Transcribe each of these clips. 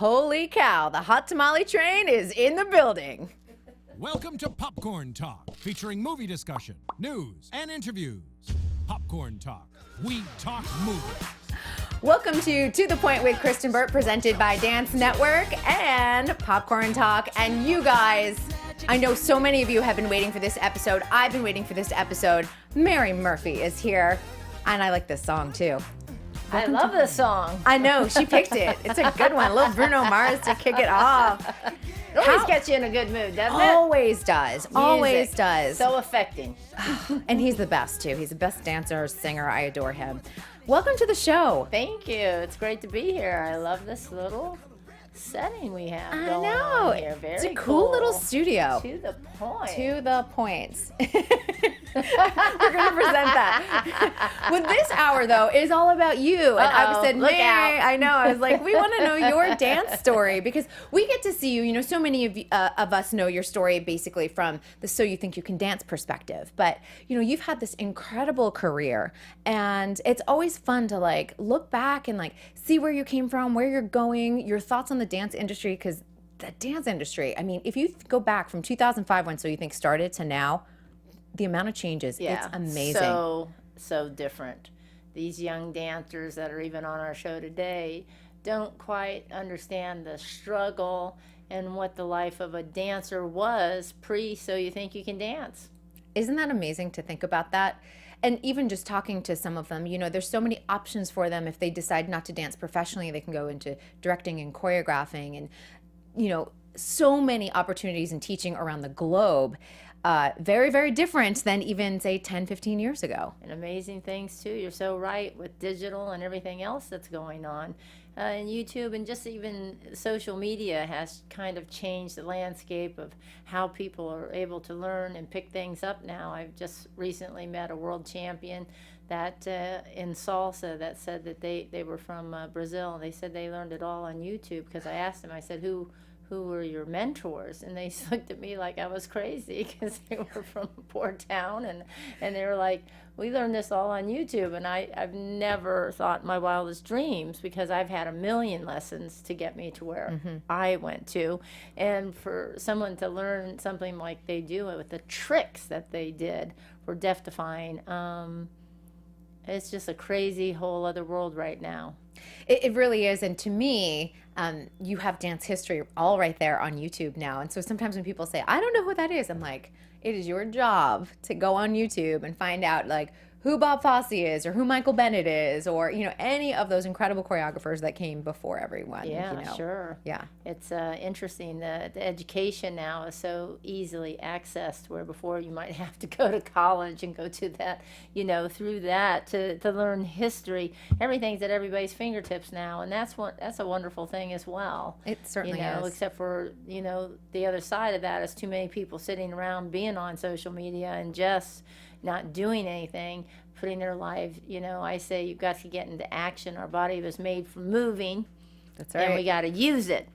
Holy cow, the hot tamale train is in the building. Welcome to Popcorn Talk, featuring movie discussion, news, and interviews. Popcorn Talk, we talk movies. Welcome to the Point with Kristyn Burtt, presented by Dance Network and Popcorn Talk. And you guys, I know so many of you have been waiting for this episode. I've been waiting for this episode. Mary Murphy is here, and I like this song too. I love this song. I know, she picked it. It's a good one. A little Bruno Mars to kick it off. It always gets you in a good mood, doesn't it? Always does. Always Music. does. So affecting. And he's the best too. He's the best dancer, singer. I adore him. Welcome to the show. Thank you. It's great to be here. I love this little setting we have I going know. on here. Very It's a cool little studio. To the point. To the points. We're going to present that. Well, this hour, though, is all about you. And I said, look Mary, out. I know. I was like, we want to know your dance story because we get to see you. You know, so many of us know your story basically from the So You Think You Can Dance perspective. But, you know, you've had this incredible career. And it's always fun to, like, look back and, like, see where you came from, where you're going, your thoughts on the dance industry. Because the dance industry, I mean, if you go back from 2005 when So You Think started to now, the amount of changes, it's amazing. So different. These young dancers that are even on our show today don't quite understand the struggle and what the life of a dancer was pre So You Think You Can Dance. Isn't that amazing to think about that? And even just talking to some of them, you know, there's so many options for them. If they decide not to dance professionally, they can go into directing and choreographing and, you know, so many opportunities in teaching around the globe. Very, very different than even, say, 10, 15 years ago. And amazing things, too. You're so right with digital and everything else that's going on. And YouTube and just even social media has kind of changed the landscape of how people are able to learn and pick things up now. I've just recently met a world champion that in salsa that said that they were from Brazil. They said they learned it all on YouTube because I asked them, I said, who were your mentors? And they looked at me like I was crazy because they were from a poor town. And they were like, we learned this all on YouTube. And I've never thought in my wildest dreams, because I've had a million lessons to get me to where I went to. And for someone to learn something like they do with the tricks that they did for Deaf Defying, it's just a crazy whole other world right now. It really is. And to me, you have dance history all right there on YouTube now. And so sometimes when people say, I don't know who that is, I'm like, it is your job to go on YouTube and find out, like, who Bob Fosse is or who Michael Bennett is, or, you know, any of those incredible choreographers that came before everyone. Yeah, you know. sure. Yeah. It's interesting that the education now is so easily accessed, where before you might have to go to college and go to that, you know, through that to learn history. Everything's at everybody's fingertips now, and that's a wonderful thing as well. It certainly is. Except for, you know, the other side of that is too many people sitting around being on social media and just not doing anything, putting their life, you know, I say you've got to get into action. Our body was made for moving. That's right. And we got to use it.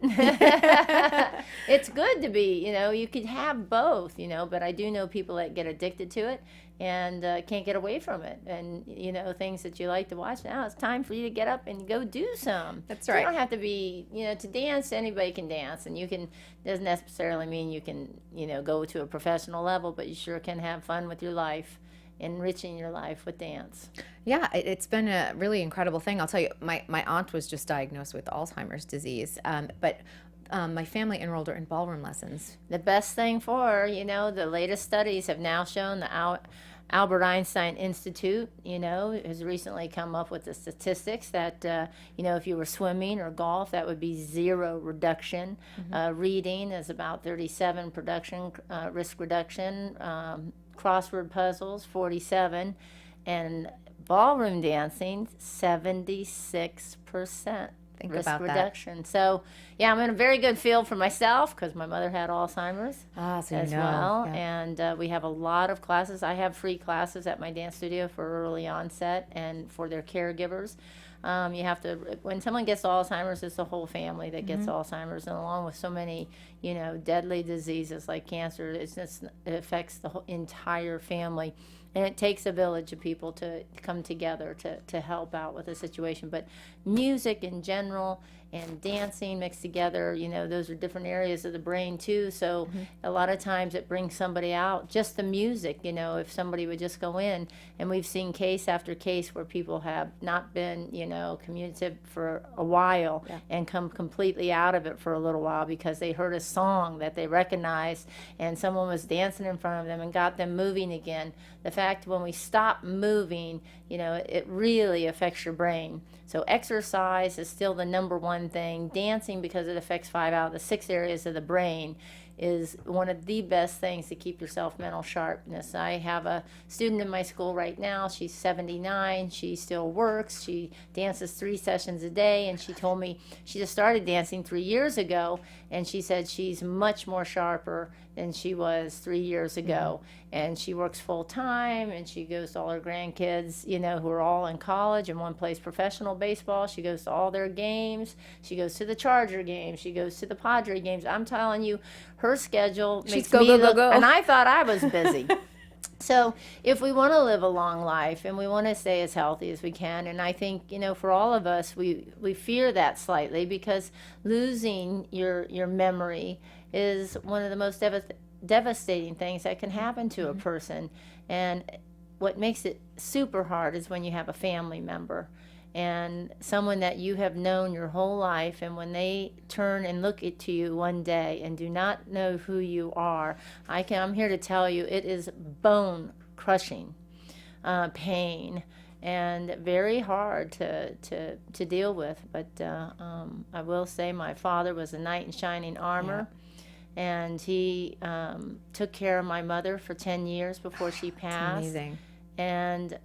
It's good to be, you know, you could have both, you know, but I do know people that get addicted to it and can't get away from it. And, you know, things that you like to watch, now it's time for you to get up and go do some. That's So right. you don't have to be, you know, to dance, anybody can dance. And you can, doesn't necessarily mean you can, you know, go to a professional level, but you sure can have fun with your life, enriching your life with dance. Yeah, it's been a really incredible thing. I'll tell you, my aunt was just diagnosed with Alzheimer's disease, but my family enrolled her in ballroom lessons. The best thing for her, you know, the latest studies have now shown the Albert Einstein Institute, you know, has recently come up with the statistics that, you know, if you were swimming or golf, that would be 0 reduction. Reading is about 37 risk reduction. Crossword puzzles, 47. And ballroom dancing, 76%. Think risk about that. reduction. So, yeah, I'm in a very good field for myself because my mother had Alzheimer's So as you know. well. Yeah. And we have a lot of classes. I have free classes at my dance studio for early onset and for their caregivers. You have to, when someone gets Alzheimer's, it's the whole family that gets Alzheimer's, and along with so many, you know, deadly diseases like cancer, it affects the whole entire family. And it takes a village of people to come together to help out with a situation. But music in general and dancing mixed together, those are different areas of the brain too. So a lot of times it brings somebody out, just the music, if somebody would just go in. And we've seen case after case where people have not been, communicative for a while and come completely out of it for a little while because they heard a song that they recognized and someone was dancing in front of them and got them moving again. The fact when we stop moving, it really affects your brain. So exercise is still the number one thing. Dancing, because it affects 5 out of the 6 areas of the brain, is one of the best things to keep yourself mental sharpness. I have a student in my school right now. She's 79. She still works. She dances 3 sessions a day, and she told me she just started dancing 3 years ago, and she said she's much more sharper than she was 3 years ago. And she works full time, and she goes to all her grandkids, who are all in college, and one plays professional baseball. She goes to all their games. She goes to the Charger games. She goes to the Padre games. I'm telling you, her schedule makes go, me go, go, look, go. and I thought I was busy. So if we want to live a long life and we want to stay as healthy as we can, and I think, for all of us, we fear that slightly because losing your memory is one of the most devastating things that can happen to a person. And what makes it super hard is when you have a family member and someone that you have known your whole life, and when they turn and look at you one day and do not know who you are, I'm here to tell you it is bone crushing pain and very hard to deal with. But I will say my father was a knight in shining armor. And he took care of my mother for 10 years before she passed. That's amazing. And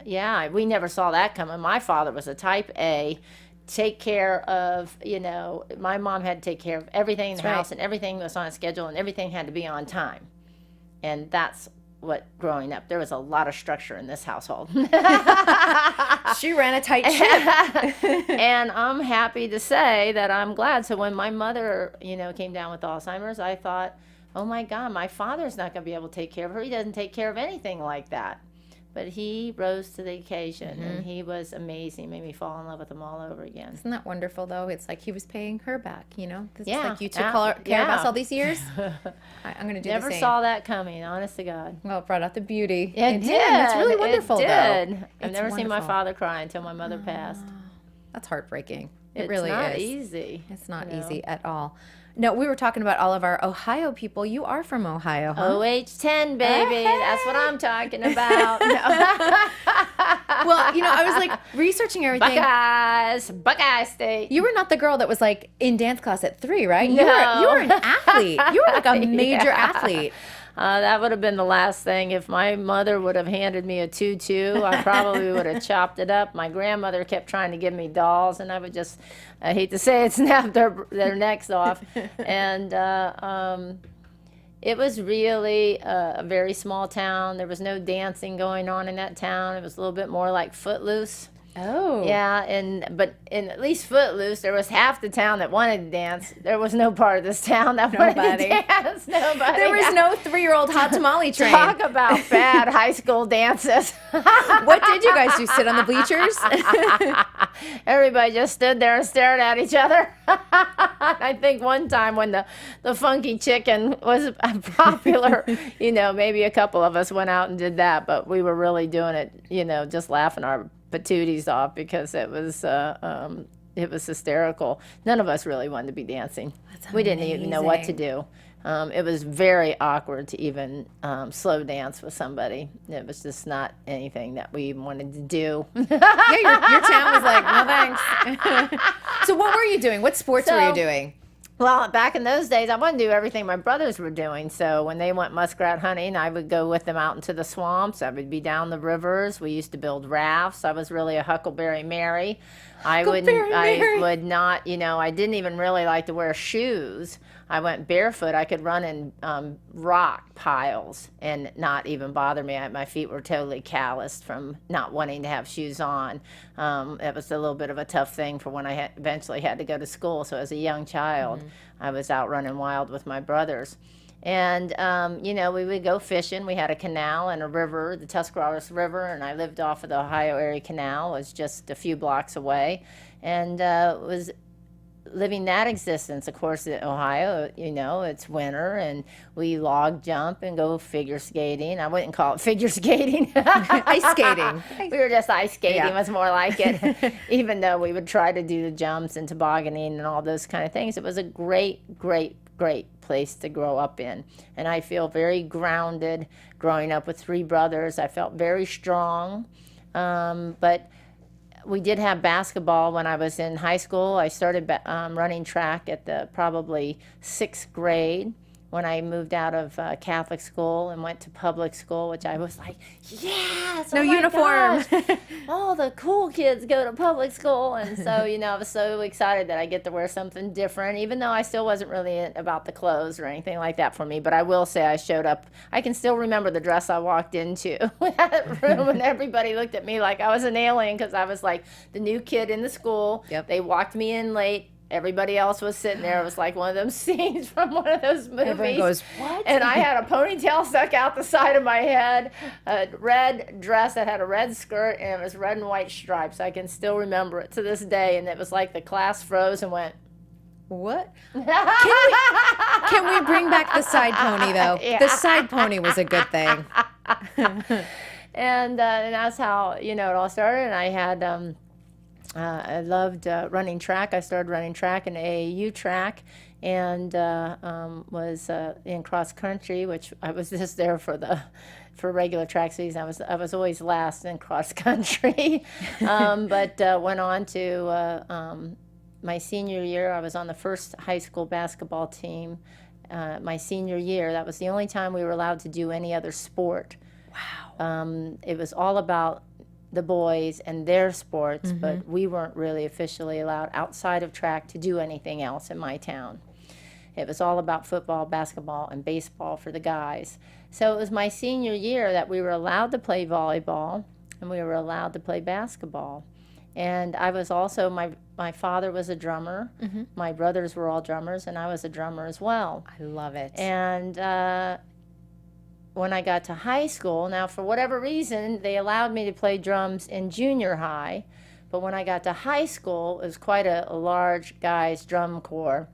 we never saw that coming. My father was a type A, take care of, my mom had to take care of everything in the house, and everything was on a schedule, and everything had to be on time. And that's what growing up, there was a lot of structure in this household. She ran a tight ship. And I'm happy to say that I'm glad. So when my mother, came down with Alzheimer's, I thought, oh my God, my father's not going to be able to take care of her. He doesn't take care of anything like that. But he rose to the occasion, and he was amazing. Made me fall in love with him all over again. Isn't that wonderful, though? It's like he was paying her back, It's Yeah. like you took care of us all these years. I'm going to do Never the same. saw that coming, honest to God. Well, it brought out the beauty. It did. It's really wonderful, It did. though. I've It's never seen my wonderful. father cry until my mother passed. That's heartbreaking. It It's really not is. easy. It's not you know. easy at all. No, we were talking about all of our Ohio people. You are from Ohio, huh? OH10, baby. That's what I'm talking about. No. Well, I was like researching everything. Buckeye State. You were not the girl that was like in dance class at 3, right? No. You were an athlete. You were like a major Yeah. athlete. That would have been the last thing. If my mother would have handed me a tutu, I probably would have chopped it up. My grandmother kept trying to give me dolls, and I would just, I hate to say it, snap their necks off. And it was really a very small town. There was no dancing going on in that town. It was a little bit more like Footloose. Oh. Yeah, but in at least Footloose, there was half the town that wanted to dance. There was no part of this town that wanted Nobody. to dance. Nobody. There was no 3-year-old hot tamale train. Talk about bad high school dances. What did you guys do? Sit on the bleachers? Everybody just stood there and stared at each other. I think one time when the funky chicken was popular, maybe a couple of us went out and did that, but we were really doing it, just laughing our patooties off because it was hysterical. None of us really wanted to be dancing. We didn't even know what to do. It was very awkward to even slow dance with somebody. It was just not anything that we even wanted to do. Yeah, your town was like, no thanks. So what were you doing? What sports were you doing? Well, back in those days, I wanted to do everything my brothers were doing. So when they went muskrat hunting, I would go with them out into the swamps. I would be down the rivers. We used to build rafts. I was really a Huckleberry Mary. I would not, I didn't even really like to wear shoes. I went barefoot. I could run in rock piles and not even bother me. My feet were totally calloused from not wanting to have shoes on. It was a little bit of a tough thing for when I eventually had to go to school. So as a young child, I was out running wild with my brothers. And, we would go fishing. We had a canal and a river, the Tuscarawas River, and I lived off of the Ohio Area Canal. It was just a few blocks away. And it was living that existence. Of course, in Ohio, it's winter, and we log jump and go figure skating. I wouldn't call it figure skating. Ice skating. We were just ice skating, Yeah. was more like it. Even though we would try to do the jumps and tobogganing and all those kind of things. It was a great, great, great place to grow up in. And I feel very grounded growing up with 3 brothers. I felt very strong. But we did have basketball when I was in high school. I started running track at the probably 6th grade when I moved out of Catholic school and went to public school, which I was like, yes, No oh my uniform. gosh, all the cool kids go to public school. And so, I was so excited that I get to wear something different, even though I still wasn't really about the clothes or anything like that for me. But I will say I showed up. I can still remember the dress I walked into that room, and everybody looked at me like I was an alien because I was like the new kid in the school. Yep. They walked me in late. Everybody else was sitting there. It was like one of those scenes from one of those movies. Everyone goes, what? And I had a ponytail stuck out the side of my head, a red dress that had a red skirt, and it was red and white stripes. I can still remember it to this day. And it was like the class froze and went, What? Can we bring back the side pony, though? Yeah. The side pony was a good thing. and that's how, it all started. And I had... I loved running track. I started running track in AAU track, and was in cross country, which I was just there for regular track season. I was always last in cross country, but went on to my senior year. I was on the first high school basketball team. My senior year, that was the only time we were allowed to do any other sport. Wow. It was all about the boys and their sports, but we weren't really officially allowed outside of track to do anything else in my town. It was all about football, basketball, and baseball for the guys. So it was my senior year that we were allowed to play volleyball and we were allowed to play basketball. And I was also, my father was a drummer, my brothers were all drummers, and I was a drummer as well. I love it. And when I got to high school, now for whatever reason, they allowed me to play drums in junior high, but when I got to high school, it was quite a large guys drum corps,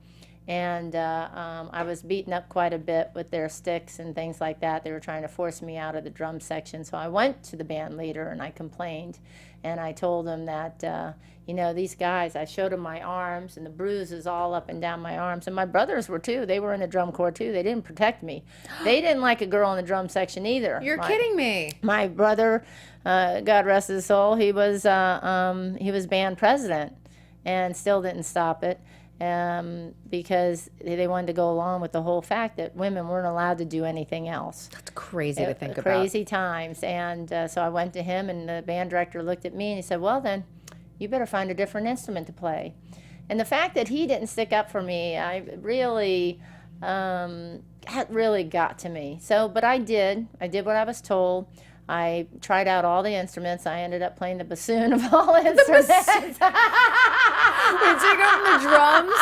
and I was beaten up quite a bit with their sticks and things like that. They were trying to force me out of the drum section, so I went to the band leader and I complained, and I told him that, these guys, I showed them my arms and the bruises all up and down my arms, and my brothers were too. They were in the drum corps too. They didn't protect me. They didn't like a girl in the drum section either. You're kidding me. My brother, God rest his soul, he was band president and still didn't stop it. Because they wanted to go along with the whole fact that women weren't allowed to do anything else. That's crazy to think about. Crazy times. And so I went to him, and the band director looked at me and he said, well, then, you better find a different instrument to play. And the fact that he didn't stick up for me, I really, that really got to me. So, but I did. I did what I was told. I tried out all the instruments. I ended up playing the bassoon of all instruments. Wait, so you go from the drums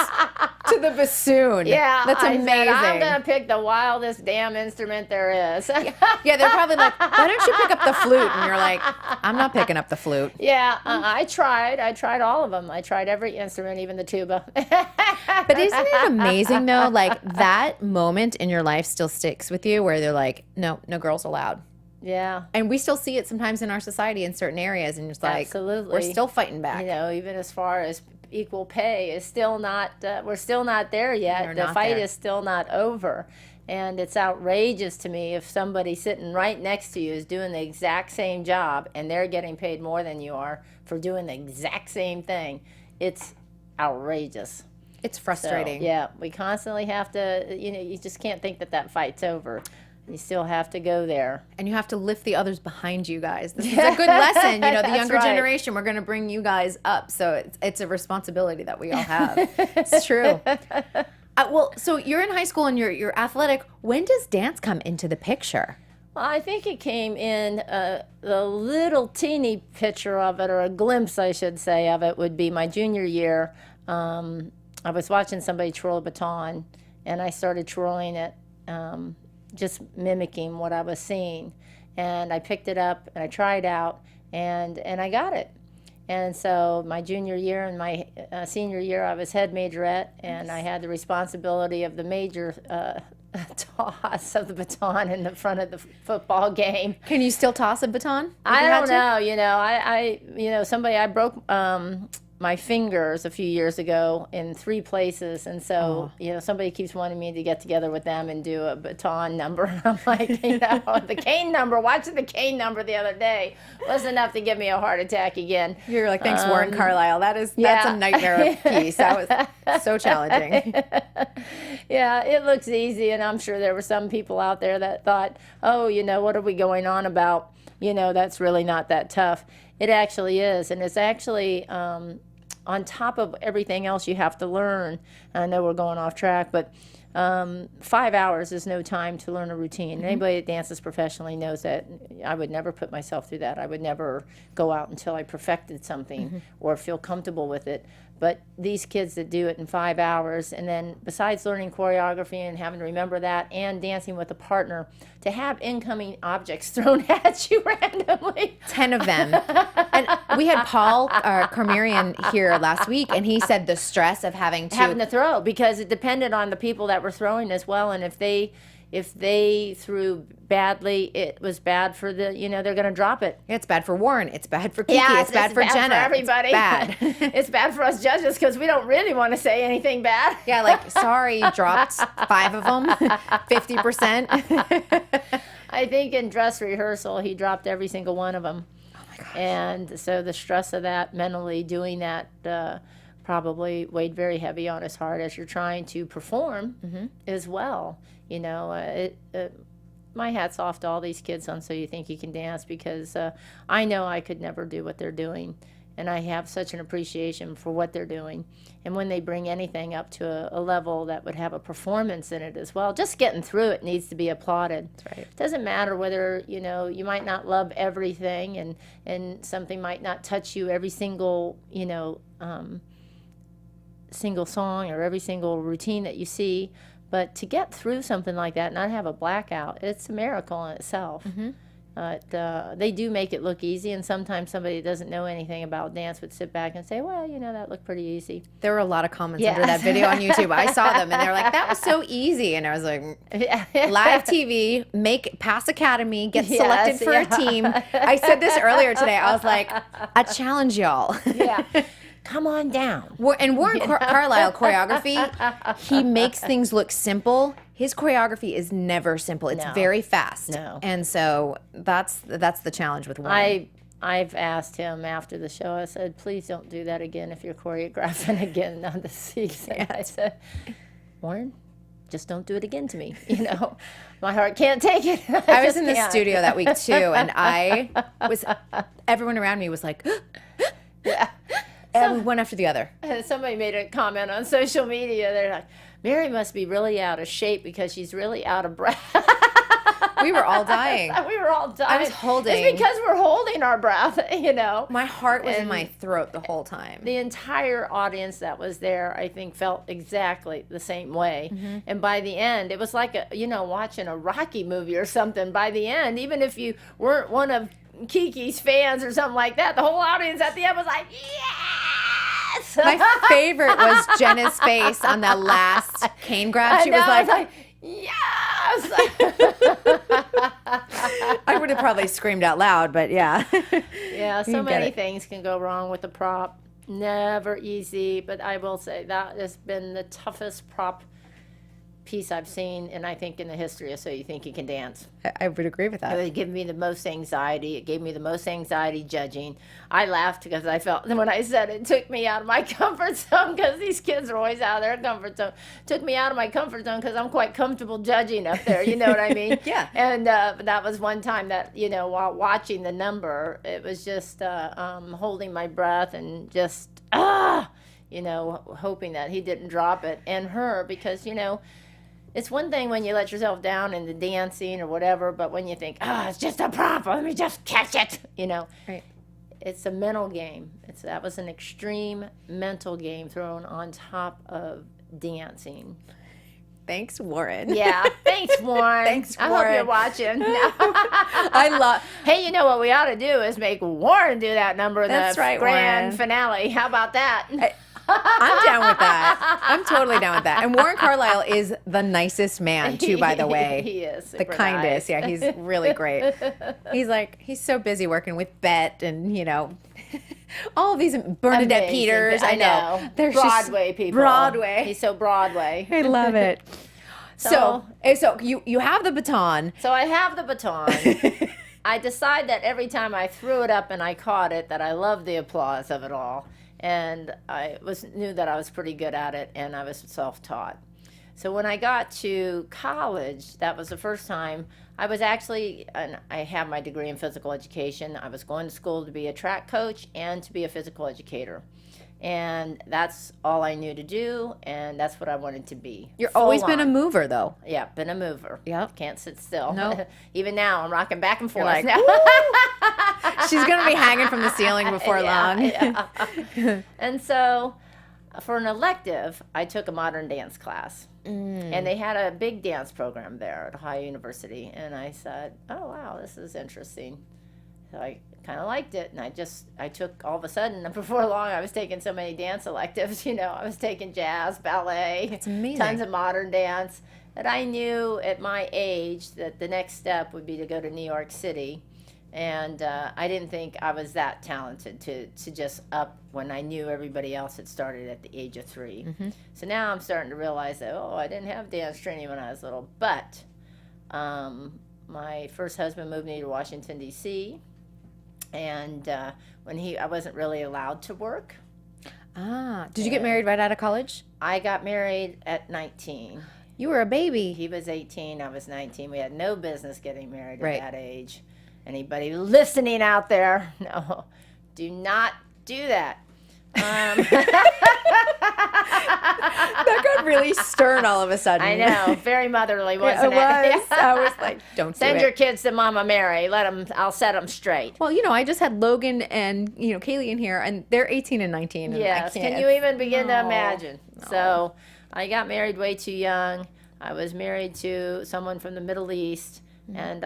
to the bassoon. Yeah, That's amazing. I said, I'm going to pick the wildest damn instrument there is. Yeah, they're probably like, why don't you pick up the flute? And you're like, I'm not picking up the flute. Yeah, I tried. I tried all of them. I tried every instrument, even the tuba. But isn't it amazing, though? Like, that moment in your life still sticks with you where they're like, no girls allowed. Yeah. And we still see it sometimes in our society in certain areas, and it's like, Absolutely. we're still fighting back. Even as far as equal pay is still not, we're still not there yet. We're The not fight there. is still not over. And it's outrageous to me if somebody sitting right next to you is doing the exact same job and they're getting paid more than you are for doing the exact same thing. It's outrageous. It's frustrating. So, yeah, we constantly have to, you just can't think that fight's over. You still have to go there. And you have to lift the others behind you guys. This is a good lesson. The That's younger right. generation, we're going to bring you guys up. So it's a responsibility that we all have. It's true. Well, so you're in high school and you're athletic. When does dance come into the picture? Well, I think it came in, the little teeny picture of it, or a glimpse, I should say, of it would be my junior year. I was watching somebody twirl a baton, and I started twirling it, just mimicking what I was seeing. And I picked it up, and I tried out, and I got it. And so my junior year and my senior year, I was head majorette, and I had the responsibility of the major toss of the baton in the front of the football game. Can you still toss a baton? I don't know. I broke my fingers a few years ago in 3 places, and so somebody keeps wanting me to get together with them and do a baton number. And I'm like, the cane number. Watching the cane number the other day was enough to give me a heart attack again. You're like, thanks, Warren Carlisle. That's a nightmare piece. That was so challenging. Yeah, it looks easy, and I'm sure there were some people out there that thought, oh, what are we going on about? That's really not that tough. It actually is, and it's actually on top of everything else you have to learn. I know we're going off track, but 5 hours is no time to learn a routine. Anybody that dances professionally knows that. I would never put myself through that. I would never go out until I perfected something or feel comfortable with it. But these kids that do it in 5 hours, and then besides learning choreography and having to remember that and dancing with a partner, to have incoming objects thrown at you randomly. 10 of them. And we had Paul Cormirian here last week, and he said the stress of having to throw, because it depended on the people that were throwing as well. And if they threw badly, it was bad for the, they're going to drop it. It's bad for Warren. It's bad for Kiki. It's bad for Jenna. For everybody. It's bad. It's bad for us judges because we don't really want to say anything bad. Yeah, like, sorry, you dropped 5 of them, 50%. I think in dress rehearsal, he dropped every single one of them. Oh, my gosh. And so the stress of that, mentally doing that, probably weighed very heavy on his heart as you're trying to perform as well. My hat's off to all these kids on So You Think You Can Dance, because I know I could never do what they're doing, and I have such an appreciation for what they're doing. And when they bring anything up to a level that would have a performance in it as well, just getting through it needs to be applauded. That's right. It doesn't matter whether you might not love everything, and something might not touch you every single single song or every single routine that you see. But to get through something like that and not have a blackout, it's a miracle in itself. They do make it look easy, and sometimes somebody that doesn't know anything about dance would sit back and say, well, that looked pretty easy. There were a lot of comments under that video on YouTube. I saw them, and they were like, that was so easy. And I was like, live TV, pass Academy, get selected for a team. I said this earlier today. I was like, I challenge y'all. Yeah. Come on down. And Warren Carlisle choreography, he makes things look simple. His choreography is never simple. It's very fast. No. And so that's the challenge with Warren. I've asked him after the show, I said, please don't do that again if you're choreographing again on the season. Yeah. I said, Warren, just don't do it again to me. My heart can't take it. I was in the studio that week too, and everyone around me was like, yeah. And one after the other. Somebody made a comment on social media. They're like, Mary must be really out of shape because she's really out of breath. We were all dying. We were all dying. I was holding. It's because we're holding our breath, My heart was in my throat the whole time. The entire audience that was there, I think, felt exactly the same way. And by the end, it was like, watching a Rocky movie or something. By the end, even if you weren't one of Kiki's fans or something like that, the whole audience at the end was like, yes! My favorite was Jenna's face on that last cane grab. She was like, yes! I would have probably screamed out loud, but yeah. Yeah, so many things can go wrong with the prop. Never easy, but I will say that has been the toughest prop piece I've seen, and I think in the history of So You Think You Can Dance. I would agree with that. It would give me the most anxiety. It gave me the most anxiety judging. I laughed because I felt, when I said it took me out of my comfort zone, because these kids are always out of their comfort zone. Took me out of my comfort zone because I'm quite comfortable judging up there, you know what I mean? Yeah. And that was one time that, while watching the number, it was just holding my breath and just, hoping that he didn't drop it, and her, because, it's one thing when you let yourself down in the dancing or whatever, but when you think, it's just a prop, let me just catch it, Right. It's a mental game. That was an extreme mental game thrown on top of dancing. Thanks, Warren. Yeah. Thanks, Warren. Thanks, I hope you're Warren. watching. I love. Hey, you know what we ought to do is make Warren do that number in That's the right, grand Warren. finale. How about that? I'm down with that. I'm totally down with that. And Warren Carlisle is the nicest man, too, by the way. He is. The super kindest. nice. Yeah, he's really great. He's so busy working with Bet and, all of these Bernadette Amazing. Peters. I know. They're Broadway just people. Broadway. He's so Broadway. I love it. So you have the baton. So I have the baton. I decide that every time I threw it up and I caught it, that I loved the applause of it all. And I knew that I was pretty good at it, and I was self-taught. So when I got to college, that was the first time I was actually, and I have my degree in physical education. I was going to school to be a track coach and to be a physical educator. And that's all I knew to do, and that's what I wanted to be. You've Full always been a on. mover, though. Yeah, been a mover. Yep. Can't sit still. Nope. Even now, I'm rocking back and forth. like, now. She's going to be hanging from the ceiling before long. Yeah. And so, for an elective, I took a modern dance class. And they had a big dance program there at Ohio University. And I said, oh, wow, this is interesting. So I kind of liked it. And I took, all of a sudden, before long, I was taking so many dance electives. I was taking jazz, ballet, That's amazing. tons of modern dance. That I knew at my age that the next step would be to go to New York City. And I didn't think I was that talented to just up when I knew everybody else had started at the age of 3. Mm-hmm. So now I'm starting to realize that, I didn't have dance training when I was little. But my first husband moved me to Washington, D.C. And when I wasn't really allowed to work. Did you get married right out of college? I got married at 19. You were a baby. He was 18, I was 19. We had no business getting married Right. at that age. Anybody listening out there, no, do not do that. That got really stern all of a sudden. I know, very motherly, wasn't it? It was. I was like, don't Send do your it. kids to Mama Mary. I'll set them straight. Well, I just had Logan and, Kaylee in here, and they're 18 and 19. And Yes, I can't. can you even begin to No. imagine? So I got married way too young. I was married to someone from the Middle East, and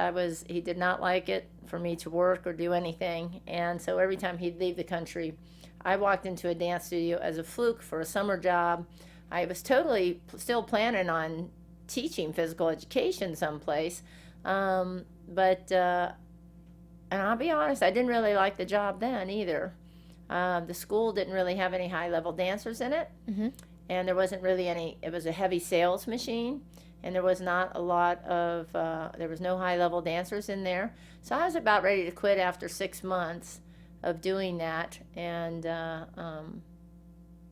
he did not like it for me to work or do anything. And so every time he'd leave the country, I walked into a dance studio as a fluke for a summer job. I was totally still planning on teaching physical education someplace. And I'll be honest, I didn't really like the job then either. The school didn't really have any high-level dancers in it. Mm-hmm. And there wasn't really it was a heavy sales machine, and there was not a lot of, there was no high-level dancers in there. So I was about ready to quit after 6 months of doing that. And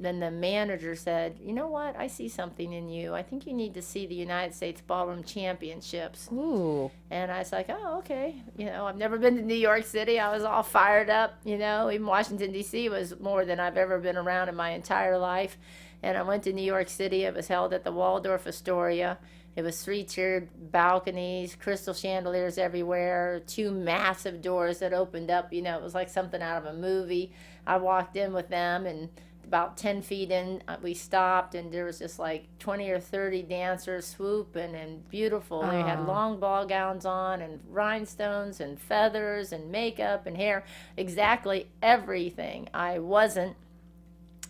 then the manager said, you know what, I see something in you. I think you need to see the United States Ballroom Championships. Ooh. And I was like, oh, okay. I've never been to New York City. I was all fired up, even Washington, D.C. was more than I've ever been around in my entire life. And I went to New York City. It was held at the Waldorf Astoria. It was 3-tiered balconies, crystal chandeliers everywhere, 2 massive doors that opened up. It was like something out of a movie. I walked in with them, and about 10 feet in, we stopped, and there was just like 20 or 30 dancers swooping and beautiful. They had long ball gowns on and rhinestones and feathers and makeup and hair, exactly everything I wasn't.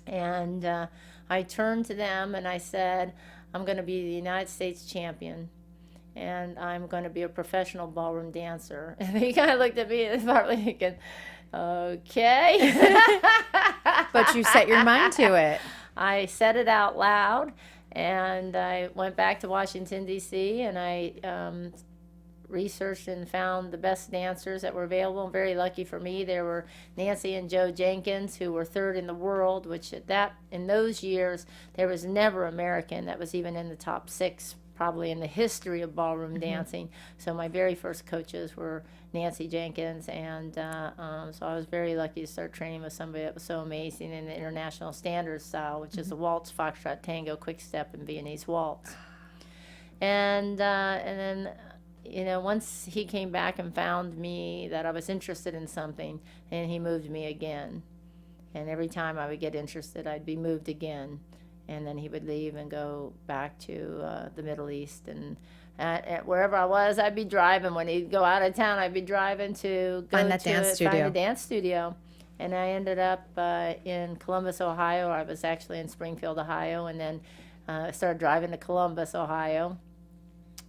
And I turned to them and I said, I'm going to be the United States champion, and I'm going to be a professional ballroom dancer. And they kind of looked at me and probably thinking, okay. But you set your mind to it. I said it out loud, and I went back to Washington, D.C., and I researched and found the best dancers that were available. Very lucky for me, there were Nancy and Joe Jenkins, who were 3rd in the world, which in those years, there was never American that was even in the top 6, probably in the history of ballroom dancing. So my very first coaches were Nancy Jenkins, and so I was very lucky to start training with somebody that was so amazing in the international standard style, which is the waltz, foxtrot, tango, quick step, and Viennese waltz. And then, once he came back and found me that I was interested in something, and he moved me again. And every time I would get interested, I'd be moved again. and then he would leave and go back to the Middle East. And at wherever I was, I'd be driving. When he'd go out of town, I'd be driving to go Find that dance studio. find a dance studio. And I ended up in Columbus, Ohio. I was actually in Springfield, Ohio, and then started driving to Columbus, Ohio.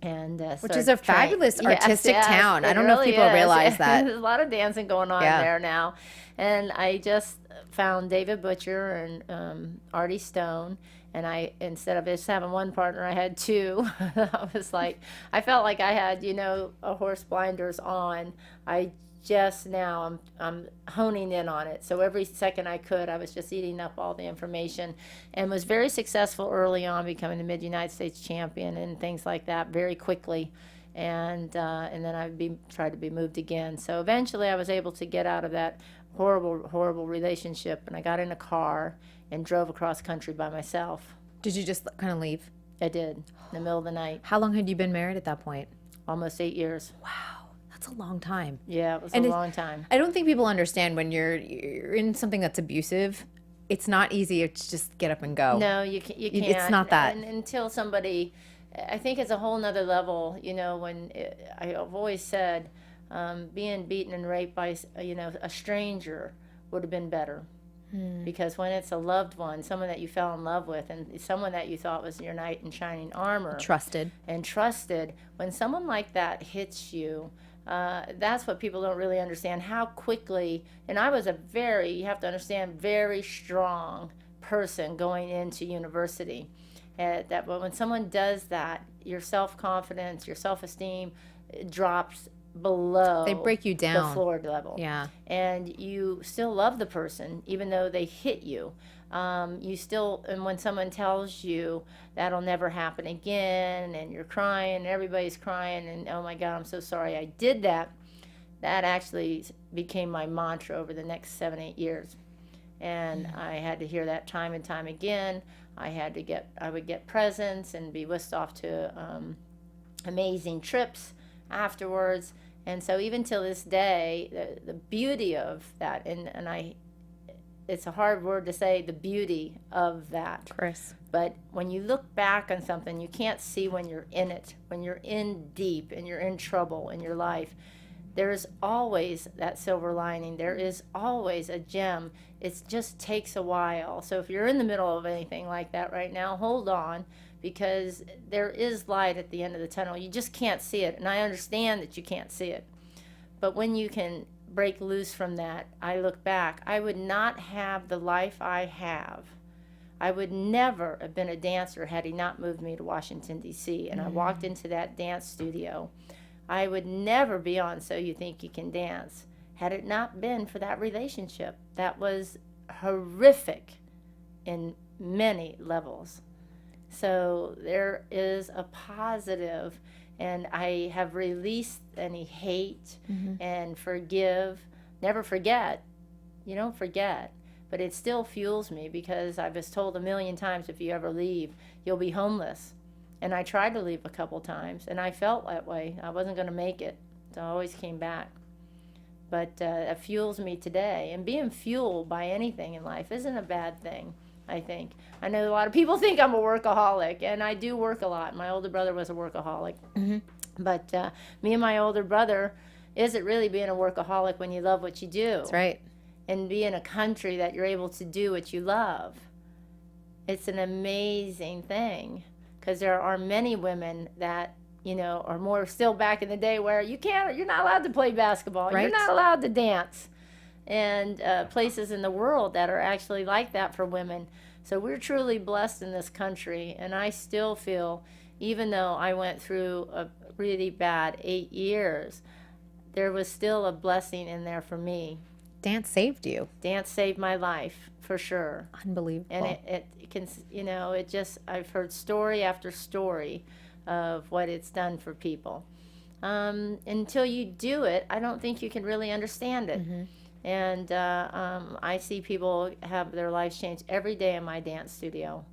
And which is a fabulous artistic town. I don't know if really people realize that. There's a lot of dancing going on there now. And I just found David Butcher and Artie Stone. And I, instead of just having one partner, I had two. I was like, I felt like I had, a horse blinders on. I'm honing in on it. So every second I could, I was just eating up all the information, and was very successful early on, becoming the Mid-United States champion and things like that very quickly. And then I'd tried to be moved again. So eventually I was able to get out of that horrible relationship, and I got in a car and drove across country by myself. Did you just kind of leave? I did, in the middle of the night. How long had you been married at that point? Almost 8 years. Wow. That's a long time. Yeah, it was a long time. I don't think people understand when you're in something that's abusive, it's not easy to just get up and go. No, you can't. It's not that. And until somebody, I think it's a whole nother level, I've always said being beaten and raped by, a stranger would have been better. Because when it's a loved one, someone that you fell in love with, and someone that you thought was your knight in shining armor. Trusted, when someone like that hits you, that's what people don't really understand, how quickly. And I was you have to understand, very strong person going into university. But when someone does that, your self-confidence, your self-esteem drops below. They break you down. The floor level. Yeah. And you still love the person, even though they hit you. And when someone tells you that'll never happen again, and you're crying, and everybody's crying, and oh my God, I'm so sorry I did that, that actually became my mantra over the next 7-8 years. And I had to hear that time and time again. I would get presents and be whisked off to amazing trips afterwards. And so even till this day, the beauty of that, it's a hard word to say, the beauty of that. Chris. But when you look back on something, you can't see when you're in it, when you're in deep and you're in trouble in your life. There's always that silver lining. There is always a gem. It just takes a while. So if you're in the middle of anything like that right now, hold on, because there is light at the end of the tunnel. You just can't see it, and I understand that you can't see it. But when you can break loose from that, I look back, I would not have the life I have. I would never have been a dancer had he not moved me to Washington, D.C., and I walked into that dance studio. I would never be on So You Think You Can Dance had it not been for that relationship. That was horrific in many levels. So there is a positive, and I have released any hate and forgive. Never forget. You don't forget. But it still fuels me, because I was told a million times, if you ever leave, you'll be homeless. And I tried to leave a couple times, and I felt that way. I wasn't going to make it, so I always came back. But it fuels me today. And being fueled by anything in life isn't a bad thing, I think. I know a lot of people think I'm a workaholic, and I do work a lot. My older brother was a workaholic. But me and my older brother, is it really being a workaholic when you love what you do? That's right. And be in a country that you're able to do what you love. It's an amazing thing. Because there are many women that, are more still back in the day where you're not allowed to play basketball. Right. You're not allowed to dance. And places in the world that are actually like that for women. So we're truly blessed in this country. And I still feel, even though I went through a really bad 8 years, there was still a blessing in there for me. Dance saved you. Dance saved my life, for sure. Unbelievable. And it can, I've heard story after story of what it's done for people. Until you do it, I don't think you can really understand it. And I see people have their lives changed every day in my dance studio.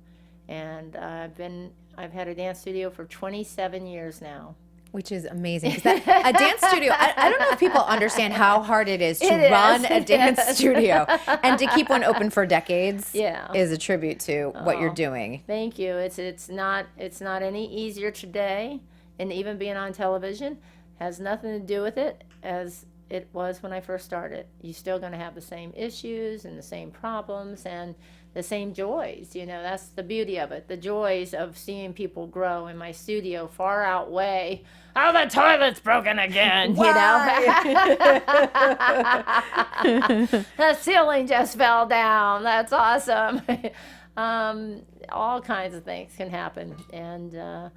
And I've had a dance studio for 27 years now. Which is amazing. 'Cause a dance studio, I don't know if people understand how hard it is to run a dance studio. And to keep one open for decades is a tribute to what you're doing. Thank you. It's not any easier today, and even being on television has nothing to do with it as it was when I first started. You're still going to have the same issues and the same problems and the same joys. That's the beauty of it. The joys of seeing people grow in my studio far outweigh, oh, the toilet's broken again, The ceiling just fell down. That's awesome. All kinds of things can happen. And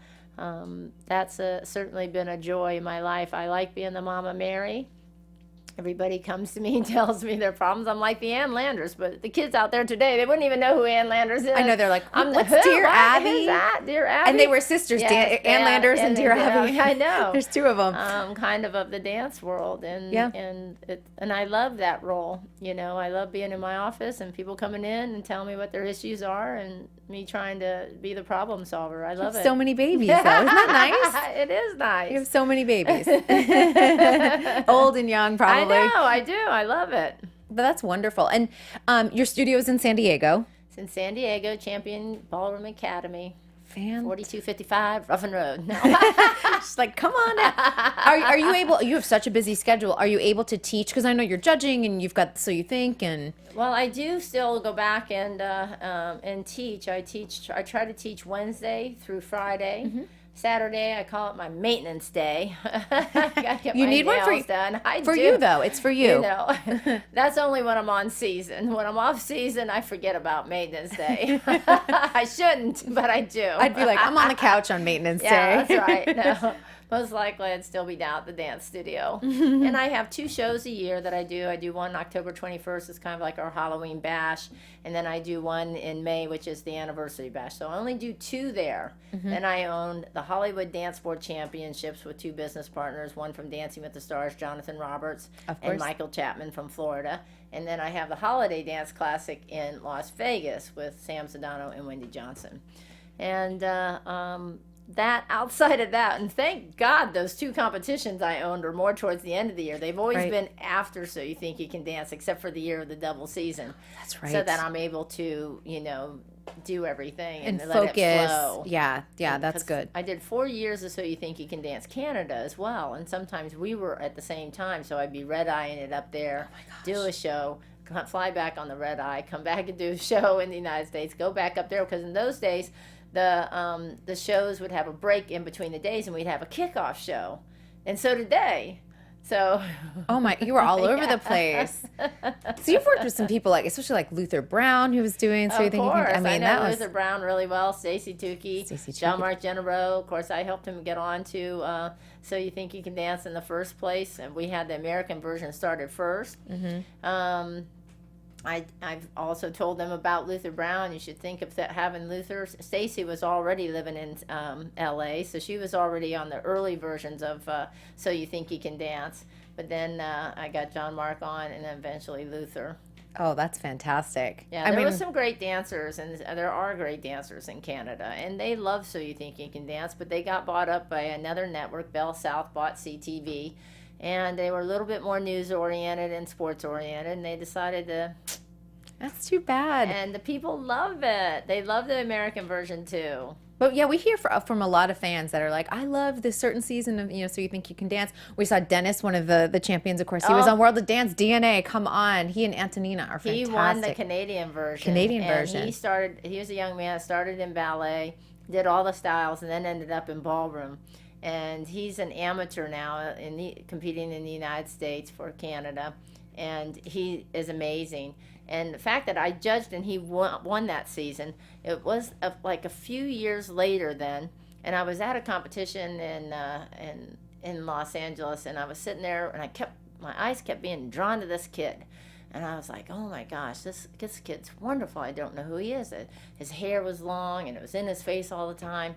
that's certainly been a joy in my life. I like being the Mama Mary. Everybody comes to me and tells me their problems. I'm like the Ann Landers, but the kids out there today, they wouldn't even know who Ann Landers is. I know, they're like, what's who? Dear What? Abby? Who's that? Dear Abby? And they were sisters, Yes, Ann Landers and Dear Abby. I know. There's two of them. Kind of the dance world, and I love that role. I love being in my office and people coming in and telling me what their issues are, and me trying to be the problem solver. I love it. So many babies, though. Isn't that nice? It is nice. You have so many babies. Old and young, probably. I know, I do. I love it. But that's wonderful. And your studio is in San Diego. It's in San Diego, Champion Ballroom Academy. Fan. 4255 Ruffin Road. No. She's like, come on now. Are you able, you have such a busy schedule, are you able to teach? Because I know you're judging and you've got So You Think and... Well, I do still go back and teach. I try to teach Wednesday through Friday. Mm-hmm. Saturday, I call it my maintenance day. I gotta get You my need one nails done. I for do. you, though. It's for you. That's only when I'm on season. When I'm off season, I forget about maintenance day. I shouldn't, but I do. I'd be like, I'm on the couch on maintenance Yeah, day. that's right. No, most likely I'd still be down at the dance studio. And I have 2 shows a year that I do. I do one October 21st. It's kind of like our Halloween bash. And then I do one in May, which is the anniversary bash. So I only do 2 there. Then I own the Hollywood Dance Board Championships with 2 business partners, one from Dancing with the Stars, Jonathan Roberts, and Michael Chapman from Florida. And then I have the Holiday Dance Classic in Las Vegas with Sam Sedano and Wendy Johnson. And that outside of that, and thank God those 2 competitions I owned are more towards the end of the year. They've always been after So You Think You Can Dance, except for the year of the double season. That's right. So that I'm able to, do everything and let focus. it flow. Yeah, that's good. I did 4 years of So You Think You Can Dance Canada as well, and sometimes we were at the same time, so I'd be red-eyeing it up there, do a show, fly back on the red-eye, come back and do a show in the United States, go back up there, because in those days, the shows would have a break in between the days, and we'd have a kickoff show, and so did they. So, oh my, you were all over the place. So you've worked with some people especially like Luther Brown, who was doing So You Think You Can. I know Luther Brown really well. Stacey Tukey, Stacey Tukey. Jean-Marc Generaux. Of course, I helped him get on to So You Think You Can Dance in the first place, and we had the American version started first. I've also told them about Luther Brown. You should think of having Luther. Stacey was already living in L.A., so she was already on the early versions of So You Think You Can Dance. But then I got Jean-Marc on, and then eventually Luther. Oh, that's fantastic. Yeah, there were some great dancers, and there are great dancers in Canada, and they love So You Think You Can Dance, but they got bought up by another network. Bell South bought CTV. And they were a little bit more news-oriented and sports-oriented, and they decided to... That's too bad. And the people love it. They love the American version, too. But yeah, we hear from a lot of fans that are like, I love this certain season of, So You Think You Can Dance. We saw Dennis, one of the champions, of course. He was on World of Dance, DNA, come on. He and Antonina are fantastic. He won the Canadian version. He was a young man, started in ballet, did all the styles, and then ended up in ballroom. And he's an amateur now competing in the United States for Canada, and he is amazing. And the fact that I judged and he won that season, it was like a few years later then, and I was at a competition in Los Angeles, and I was sitting there, and my eyes kept being drawn to this kid. And I was like, oh my gosh, this kid's wonderful. I don't know who he is. His hair was long, and it was in his face all the time.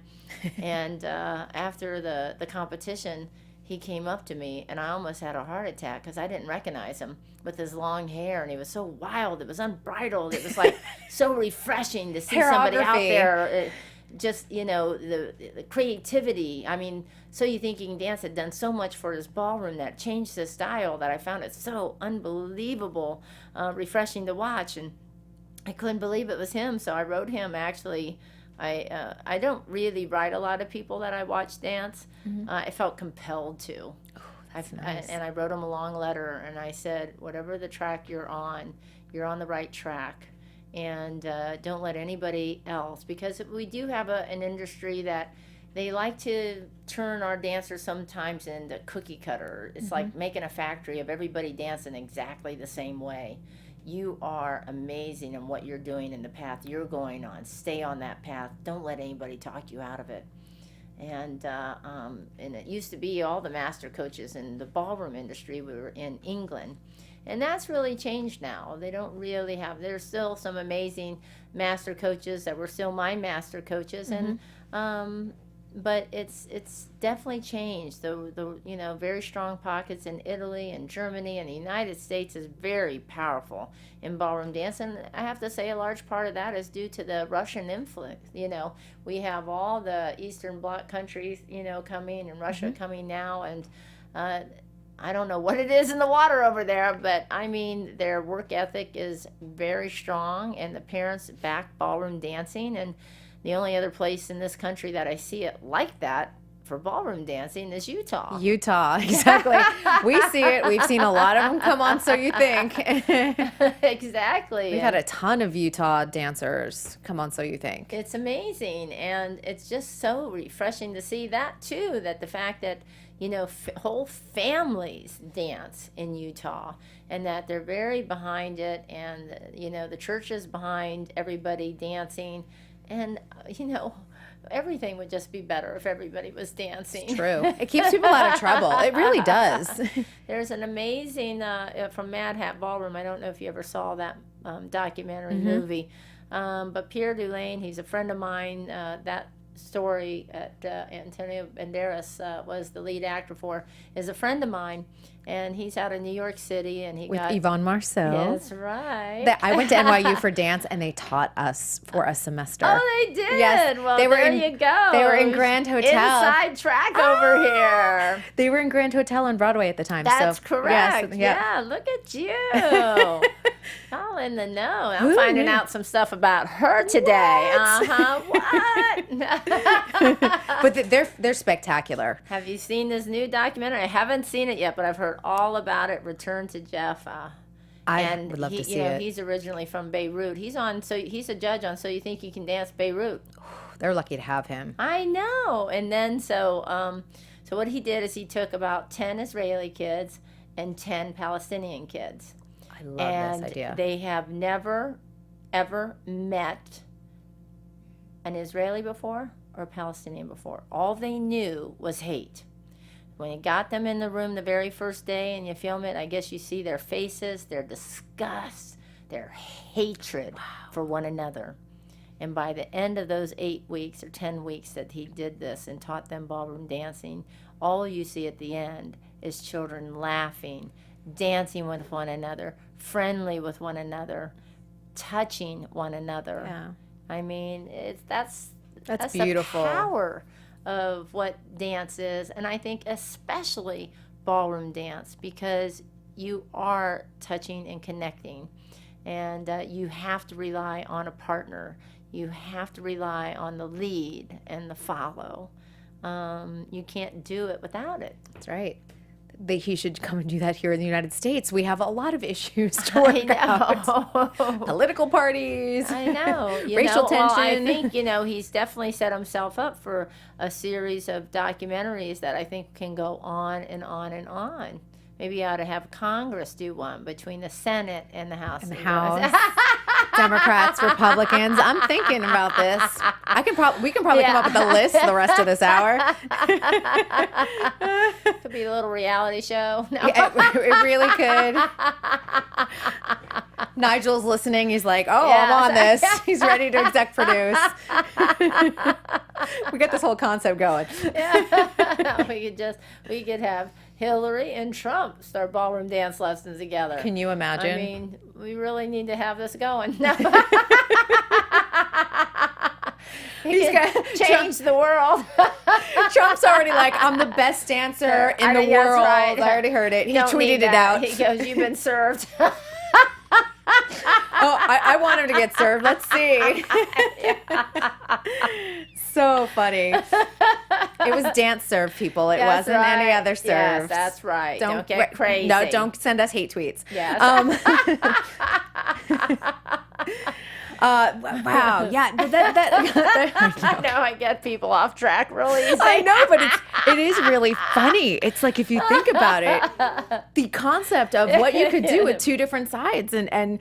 And after the competition, he came up to me, and I almost had a heart attack because I didn't recognize him with his long hair, and he was so wild. It was unbridled. It was like so refreshing to see somebody out there just, the creativity. I mean, So You Think You Can Dance had done so much for this ballroom that changed the style that I found it so unbelievable, refreshing to watch. And I couldn't believe it was him, so I wrote him. Actually, I don't really write a lot of people that I watch dance. I felt compelled to. Nice. And I wrote him a long letter, and I said, whatever the track you're on the right track. And don't let anybody else, because we do have an industry that they like to turn our dancers sometimes into cookie cutter. It's like making a factory of everybody dancing exactly the same way. You are amazing in what you're doing and the path you're going on. Stay on that path. Don't let anybody talk you out of it. And it used to be all the master coaches in the ballroom industry were in England. And that's really changed now. They don't really have, there's still some amazing master coaches that were still my master coaches. And but it's definitely changed. The very strong pockets in Italy and Germany and the United States is very powerful in ballroom dance. And I have to say a large part of that is due to the Russian influence. We have all the Eastern Bloc countries, coming, and Russia coming now. And I don't know what it is in the water over there, but I mean, their work ethic is very strong, and the parents back ballroom dancing. And the only other place in this country that I see it like that for ballroom dancing is Utah. Utah, exactly. We see it. We've seen a lot of them come on So You Think. Exactly. We've had a ton of Utah dancers come on So You Think. It's amazing, and it's just so refreshing to see that too, that the fact that whole families dance in Utah, and that they're very behind it, and the church is behind everybody dancing. And everything would just be better if everybody was dancing. It's true. It keeps people out of trouble. It really does. There's an amazing from Mad Hat Ballroom. I don't know if you ever saw that documentary movie, but Pierre Dulaine, he's a friend of mine. That story at Antonio Banderas was the lead actor for, is a friend of mine, and he's out of New York City, and he With got Yvonne Marceau. That's right. I went to NYU for dance, and they taught us for a semester. Oh, they did. Yes, Well, they were there in- you go. they were in Grand Hotel. Inside track over here. They were in Grand Hotel on Broadway at the time. That's so, correct. Yes, Yeah, look at you. All in the know. I'm finding out some stuff about her today. What? But they're spectacular. Have you seen this new documentary? I haven't seen it yet, but I've heard all about it. Return to Jeff. I would love to see it. He's originally from Beirut. He's a judge on So You Think You Can Dance Beirut. They're lucky to have him. I know. And then so what he did is he took about 10 Israeli kids and 10 Palestinian kids. I love this idea. They have never, ever met an Israeli before or a Palestinian before. All they knew was hate. When you got them in the room the very first day and you film it, I guess you see their faces, their disgust, their hatred for one another. And by the end of those 8 weeks or 10 weeks that he did this and taught them ballroom dancing, all you see at the end is children laughing, dancing with one another, friendly with one another, touching one another. Yeah. I mean, that's beautiful. The power of what dance is, and I think especially ballroom dance, because you are touching and connecting, and you have to rely on a partner. You have to rely on the lead and the follow. You can't do it without it. That's right. He should come and do that here in the United States. We have a lot of issues to work out. Political parties. I know. Racial tension. Well, I think, he's definitely set himself up for a series of documentaries that I think can go on and on and on. Maybe you ought to have Congress do one between the Senate and the House. And the House. Democrats, Republicans. I'm thinking about this. We can probably come up with a list the rest of this hour. Could be a little reality show. No. Yeah, it really could. Nigel's listening. He's like, I'm on this. He's ready to exec produce. We got this whole concept going. Yeah. We could have Hillary and Trump start ballroom dance lessons together. Can you imagine? I mean, we really need to have this going. No. He can change the world. Trump's already like, I'm the best dancer in the That's world. right. I already heard it. He Don't tweeted need it that. out. He goes, "You've been served." Oh, I want him to get served. Let's see. So funny. It was dance serve, people. It That's wasn't any right. other serve. Yes, that's right. Don't get crazy. No, don't send us hate tweets. Yes. Wow. Yeah. I know I get people off track really easy. I know, but it is really funny. It's like, if you think about it, the concept of what you could do with two different sides and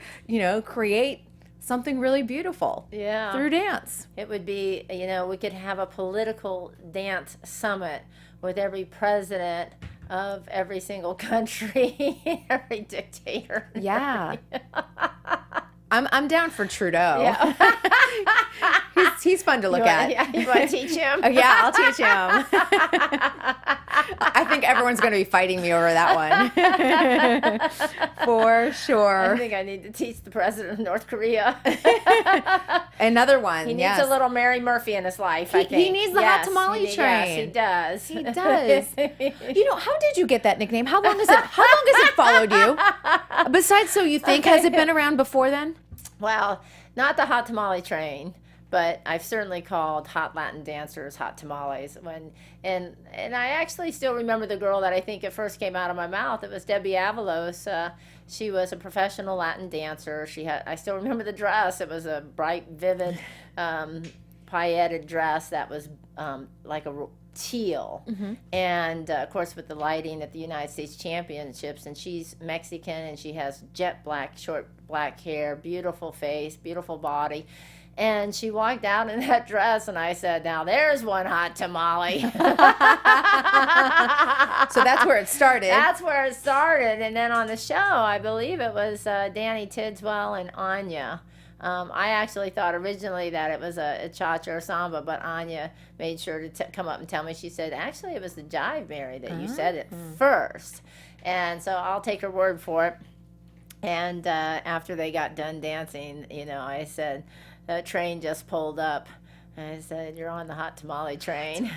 create something really beautiful through dance. It would be, we could have a political dance summit with every president of every single country, every dictator. Yeah. I'm down for Trudeau. Yeah. He's fun to look at. Yeah, you want to teach him? Yeah, I'll teach him. I think everyone's going to be fighting me over that one. For sure. I think I need to teach the president of North Korea. Another one. He needs a little Mary Murphy in his life, I think. He needs the hot tamale train. Yes, he does. He does. How did you get that nickname? How long has it followed you? Besides So You Think, has it been around before then? Well, not the hot tamale train, but I've certainly called hot Latin dancers hot tamales. And I actually still remember the girl that I think it first came out of my mouth. It was Debbie Avalos. She was a professional Latin dancer. I still remember the dress. It was a bright, vivid, pailleted dress that was like a teal. Mm-hmm. And of course with the lighting at the United States Championships, and she's Mexican and she has jet black, short black hair, beautiful face, beautiful body. And she walked out in that dress, and I said, "Now there's one hot tamale." So that's where it started. That's where it started. And then on the show, I believe it was Danny Tidswell and Anya. I actually thought originally that it was a cha-cha or samba, but Anya made sure to come up and tell me. She said, "Actually, it was the jive, Mary, that you said it first." And so I'll take her word for it. And after they got done dancing, I said, "The train just pulled up." And I said, "You're on the hot tamale train."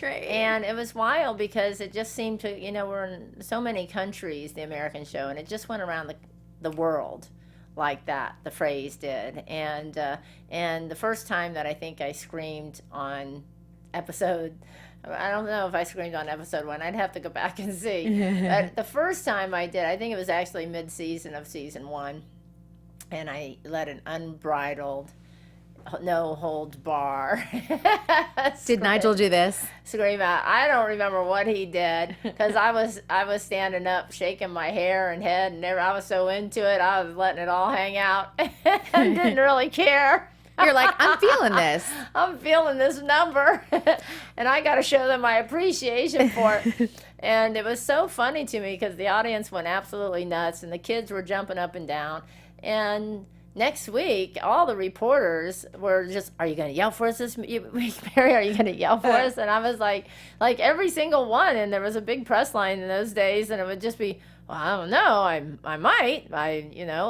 And it was wild because it just seemed to, we're in so many countries, the American show, and it just went around the world like that, the phrase did. And the first time that I think I screamed on episode, I don't know if I screamed on episode 1. I'd have to go back and see. But the first time I did, I think it was actually mid-season of season 1, and I let an unbridled, no holds bar. Did Nigel do this? Scream out. I don't remember what he did because I was standing up, shaking my hair and head, and I was so into it, I was letting it all hang out and didn't really care. You're like, "I'm feeling this. I'm feeling this number," and I got to show them my appreciation for it. And it was so funny to me because the audience went absolutely nuts, and the kids were jumping up and down. And next week, all the reporters were just, "Are you going to yell for us this week, Mary? Are you going to yell for us?" And I was like every single one. And there was a big press line in those days, and it would just be, "Well, I don't know. I might.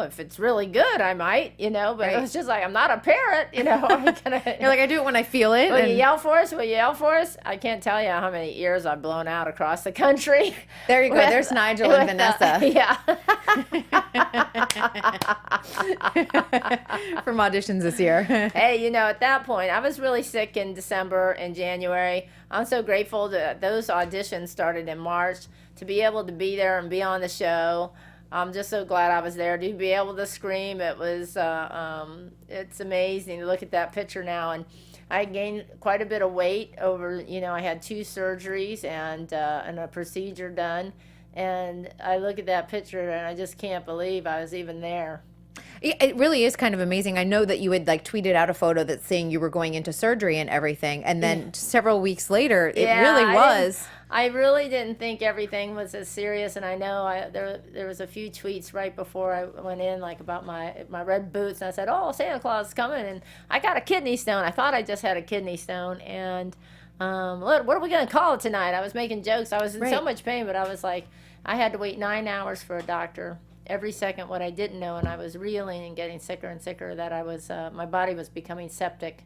If it's really good, I might. But Right. It was just like, I'm not a parrot. I'm gonna." You're like, "I do it when I feel it." Will you and yell for us? Will you yell for us? I can't tell you how many ears I've blown out across the country. There you go. There's Nigel and Vanessa. Yeah. From auditions this year. Hey, at that point, I was really sick in December and January. I'm so grateful that those auditions started in March. To be able to be there and be on the show, I'm just so glad I was there. To be able to scream, it was, it's amazing to look at that picture now. And I gained quite a bit of weight over, I had 2 surgeries and a procedure done. And I look at that picture and I just can't believe I was even there. It really is kind of amazing. I know that you had tweeted out a photo that's saying you were going into surgery and everything, and then several weeks later, it really was. I really didn't think everything was as serious, and I know there was a few tweets right before I went in, about my red boots, and I said, "Oh, Santa Claus is coming," and I got a kidney stone. I thought I just had a kidney stone, and what are we going to call it tonight? I was making jokes. I was in so much pain, but I was like, I had to wait 9 hours for a doctor. Every second, what I didn't know, and I was reeling and getting sicker and sicker, that I was my body was becoming septic,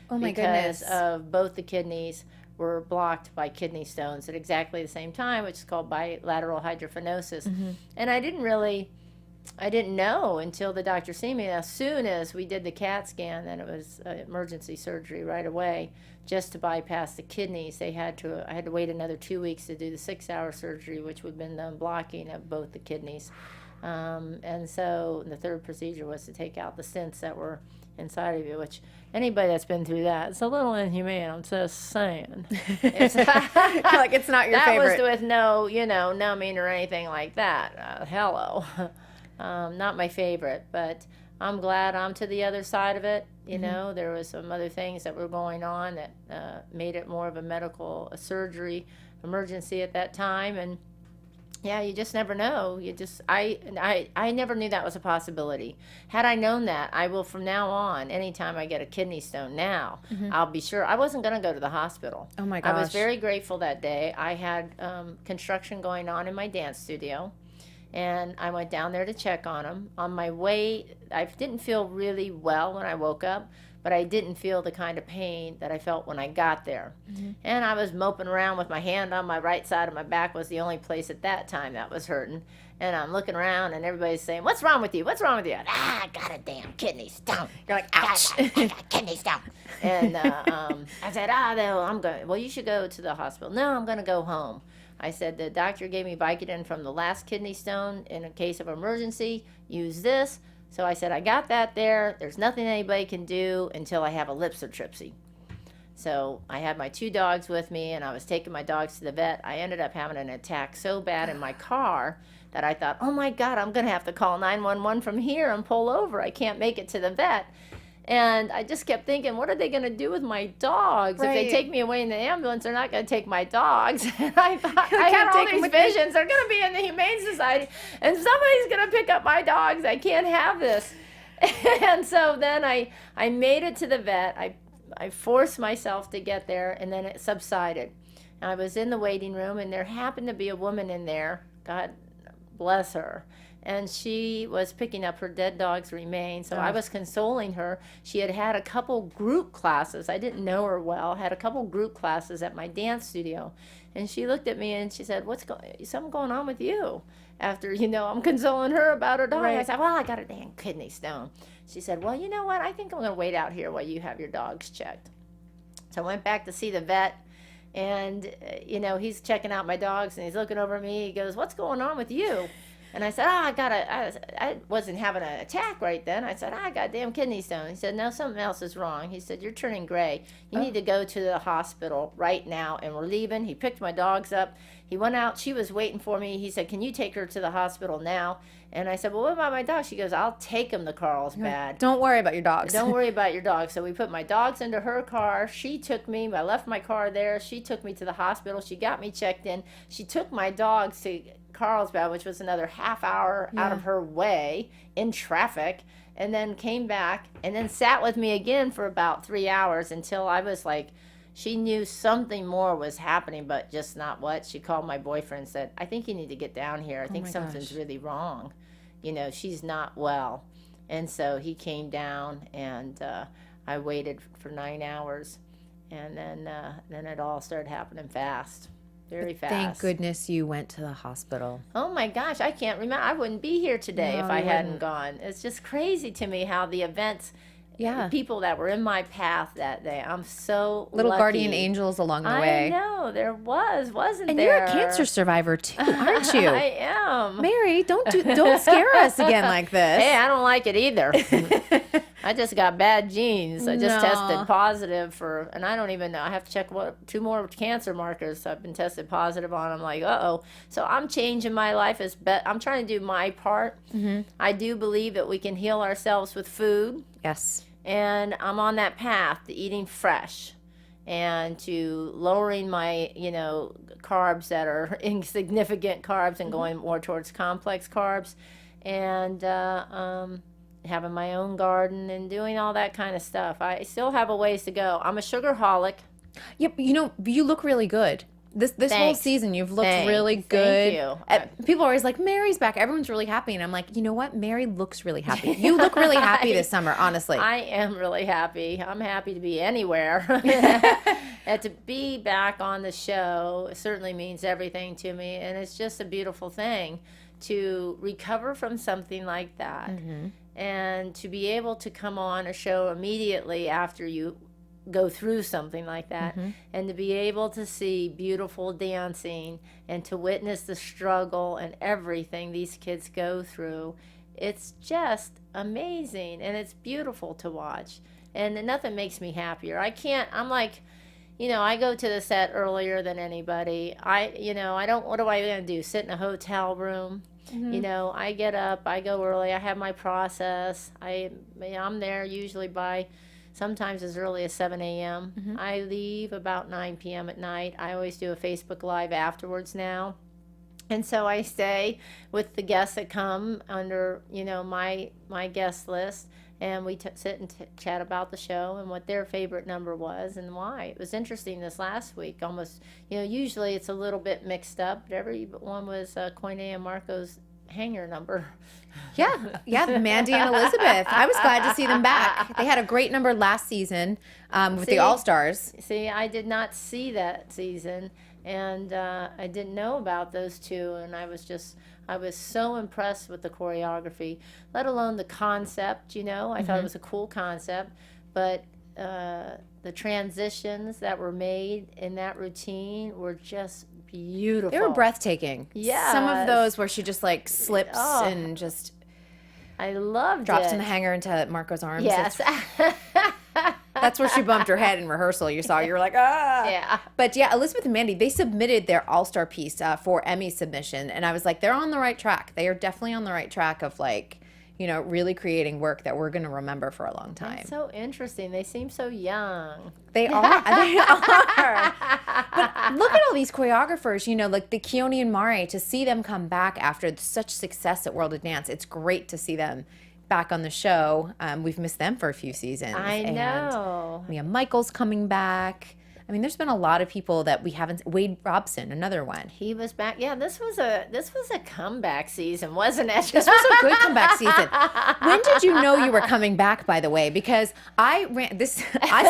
Oh my because goodness. of both the kidneys were blocked by kidney stones at exactly the same time, which is called bilateral hydrophenosis. And I didn't know until the doctor seen me. As soon as we did the CAT scan, then it was emergency surgery right away, just to bypass the kidneys. I had to wait another 2 weeks to do the 6-hour surgery, which would have been the blocking of both the kidneys. And so the third procedure was to take out the stents that were inside of you, which anybody that's been through that, it's a little inhumane, I'm just saying. It's, Like it's not your that favorite. was with no, numbing or anything like that. Hello. Not my favorite, but I'm glad I'm to the other side of it. There was some other things that were going on that made it more of a medical surgery emergency at that time. And yeah, you just never know. I never knew that was a possibility. Had I known that, I will from now on, anytime I get a kidney stone now, I'll be sure. I wasn't going to go to the hospital. Oh my I was gosh. very grateful that day. I had construction going on in my dance studio, and I went down there to check on him. On my way, I didn't feel really well when I woke up, but I didn't feel the kind of pain that I felt when I got there. And I was moping around with my hand on my right side of my back, was the only place at that time that was hurting. And I'm looking around, and everybody's saying, "What's wrong with you? What's wrong with you?" I got a damn kidney stone. You're like, ouch. I got kidney stone. And I said, no, I'm going. Well, you should go to the hospital. No, I'm going to go home. I said, the doctor gave me Vicodin from the last kidney stone. In a case of emergency, use this. So I said, I got that there. There's nothing anybody can do until I have a lithotripsy. So I had my 2 dogs with me, and I was taking my dogs to the vet. I ended up having an attack so bad in my car that I thought, oh my God, I'm going to have to call 911 from here and pull over. I can't make it to the vet. And I just kept thinking, what are they going to do with my dogs? If they Right. take me away in the ambulance, they're not going to take my dogs. And I thought, I can't had all take 'em these with me. visions. They're going to be in the Humane Society, and somebody's going to pick up my dogs. I can't have this. And so then I made it to the vet. I forced myself to get there, and then it subsided. And I was in the waiting room, and there happened to be a woman in there. God bless her. And she was picking up her dead dog's remains. So I was consoling her. She had had a couple group classes. I didn't know her well. Had a couple group classes at my dance studio. And she looked at me and she said, something going on with you? After, I'm consoling her about her dog. Right. I said, well, I got a damn kidney stone. She said, well, you know what? I think I'm going to wait out here while you have your dogs checked. So I went back to see the vet. And, he's checking out my dogs, and he's looking over at me. He goes, what's going on with you? And I said, I wasn't having an attack right then. I said, I got a damn kidney stone. He said, no, something else is wrong. He said, you're turning gray. You need to go to the hospital right now, and we're leaving. He picked my dogs up. He went out. She was waiting for me. He said, can you take her to the hospital now? And I said, well, what about my dog? She goes, I'll take him to Carlsbad. Don't worry about your dogs. Don't worry about your dog. So we put my dogs into her car. She took me. I left my car there. She took me to the hospital. She got me checked in. She took my dogs to Carlsbad, which was another half hour out of her way in traffic, and then came back and then sat with me again for about 3 hours until I was like, she knew something more was happening, but just not what. She called my boyfriend and said, I think you need to get down here. I think my something's gosh. really wrong. She's not well. And so he came down, and I waited for 9 hours, and then it all started happening fast. Very fast. Thank goodness you went to the hospital. Oh my gosh, I can't remember. I wouldn't be here today No, if I you hadn't wouldn't. gone. It's just crazy to me how the events, Yeah. people that were in my path that day, I'm so Little lucky. guardian angels along the I way. know, wasn't And there? you're a cancer survivor too, aren't you? I am. Mary, don't scare us again like this. Hey, I don't like it either. I just got bad genes. I just No. tested positive for, and I don't even know. I have to check 2 more cancer markers I've been tested positive on. I'm like, uh-oh. So I'm changing my life I'm trying to do my part. Mm-hmm. I do believe that we can heal ourselves with food, Yes. and I'm on that path to eating fresh and to lowering my, carbs that are insignificant carbs and going more towards complex carbs, and having my own garden and doing all that kind of stuff. I still have a ways to go. I'm a sugarholic. Yep. You look really good. This whole Thanks. season, you've looked Thanks. really Thank good. you. People are always like, Mary's back. Everyone's really happy. And I'm like, you know what? Mary looks really happy. You look really happy this summer, honestly. I am really happy. I'm happy to be anywhere. And to be back on the show certainly means everything to me. And it's just a beautiful thing to recover from something like that. And to be able to come on a show immediately after you go through something like that, and to be able to see beautiful dancing and to witness the struggle and everything these kids go through, it's just amazing and it's beautiful to watch. And nothing makes me happier. I'm like, I go to the set earlier than anybody. What am I going to do? Sit in a hotel room? I get up, I go early, I have my process. I'm there usually by sometimes as early as 7 a.m. I leave about 9 p.m. at night. I always do a Facebook Live afterwards now. And so I stay with the guests that come under, my guest list. And we sit and chat about the show and what their favorite number was and why. It was interesting this last week. Almost, usually it's a little bit mixed up, but every one was Pointe and Marco's hanger number. Yeah, Mandy and Elizabeth. I was glad to see them back. They had a great number last season with the All-Stars. See, I did not see that season, and I didn't know about those two, and I was so impressed with the choreography, let alone the concept, I thought it was a cool concept, but the transitions that were made in that routine were just beautiful. They were breathtaking. Yes. Some of those where she just like slips and just I loved drops it. in the hanger into Marco's arms. Yes. That's where she bumped her head in rehearsal. You were like, ah. Yeah. But yeah, Elizabeth and Mandy, they submitted their All-Star piece for Emmy submission. And I was like, they're on the right track. They are definitely on the right track of really creating work that we're going to remember for a long time. That's so interesting. They seem so young. They are. They are. But look at all these choreographers, like the Keone and Mare, to see them come back after such success at World of Dance. It's great to see them back on the show. We've missed them for a few seasons. I know. And Mia Michael's coming back. I mean, there's been a lot of people that we haven't. Wade Robson, another one. He was back. Yeah, this was a comeback season, wasn't it? This was a good comeback season. When did you know you were coming back, by the way? Because I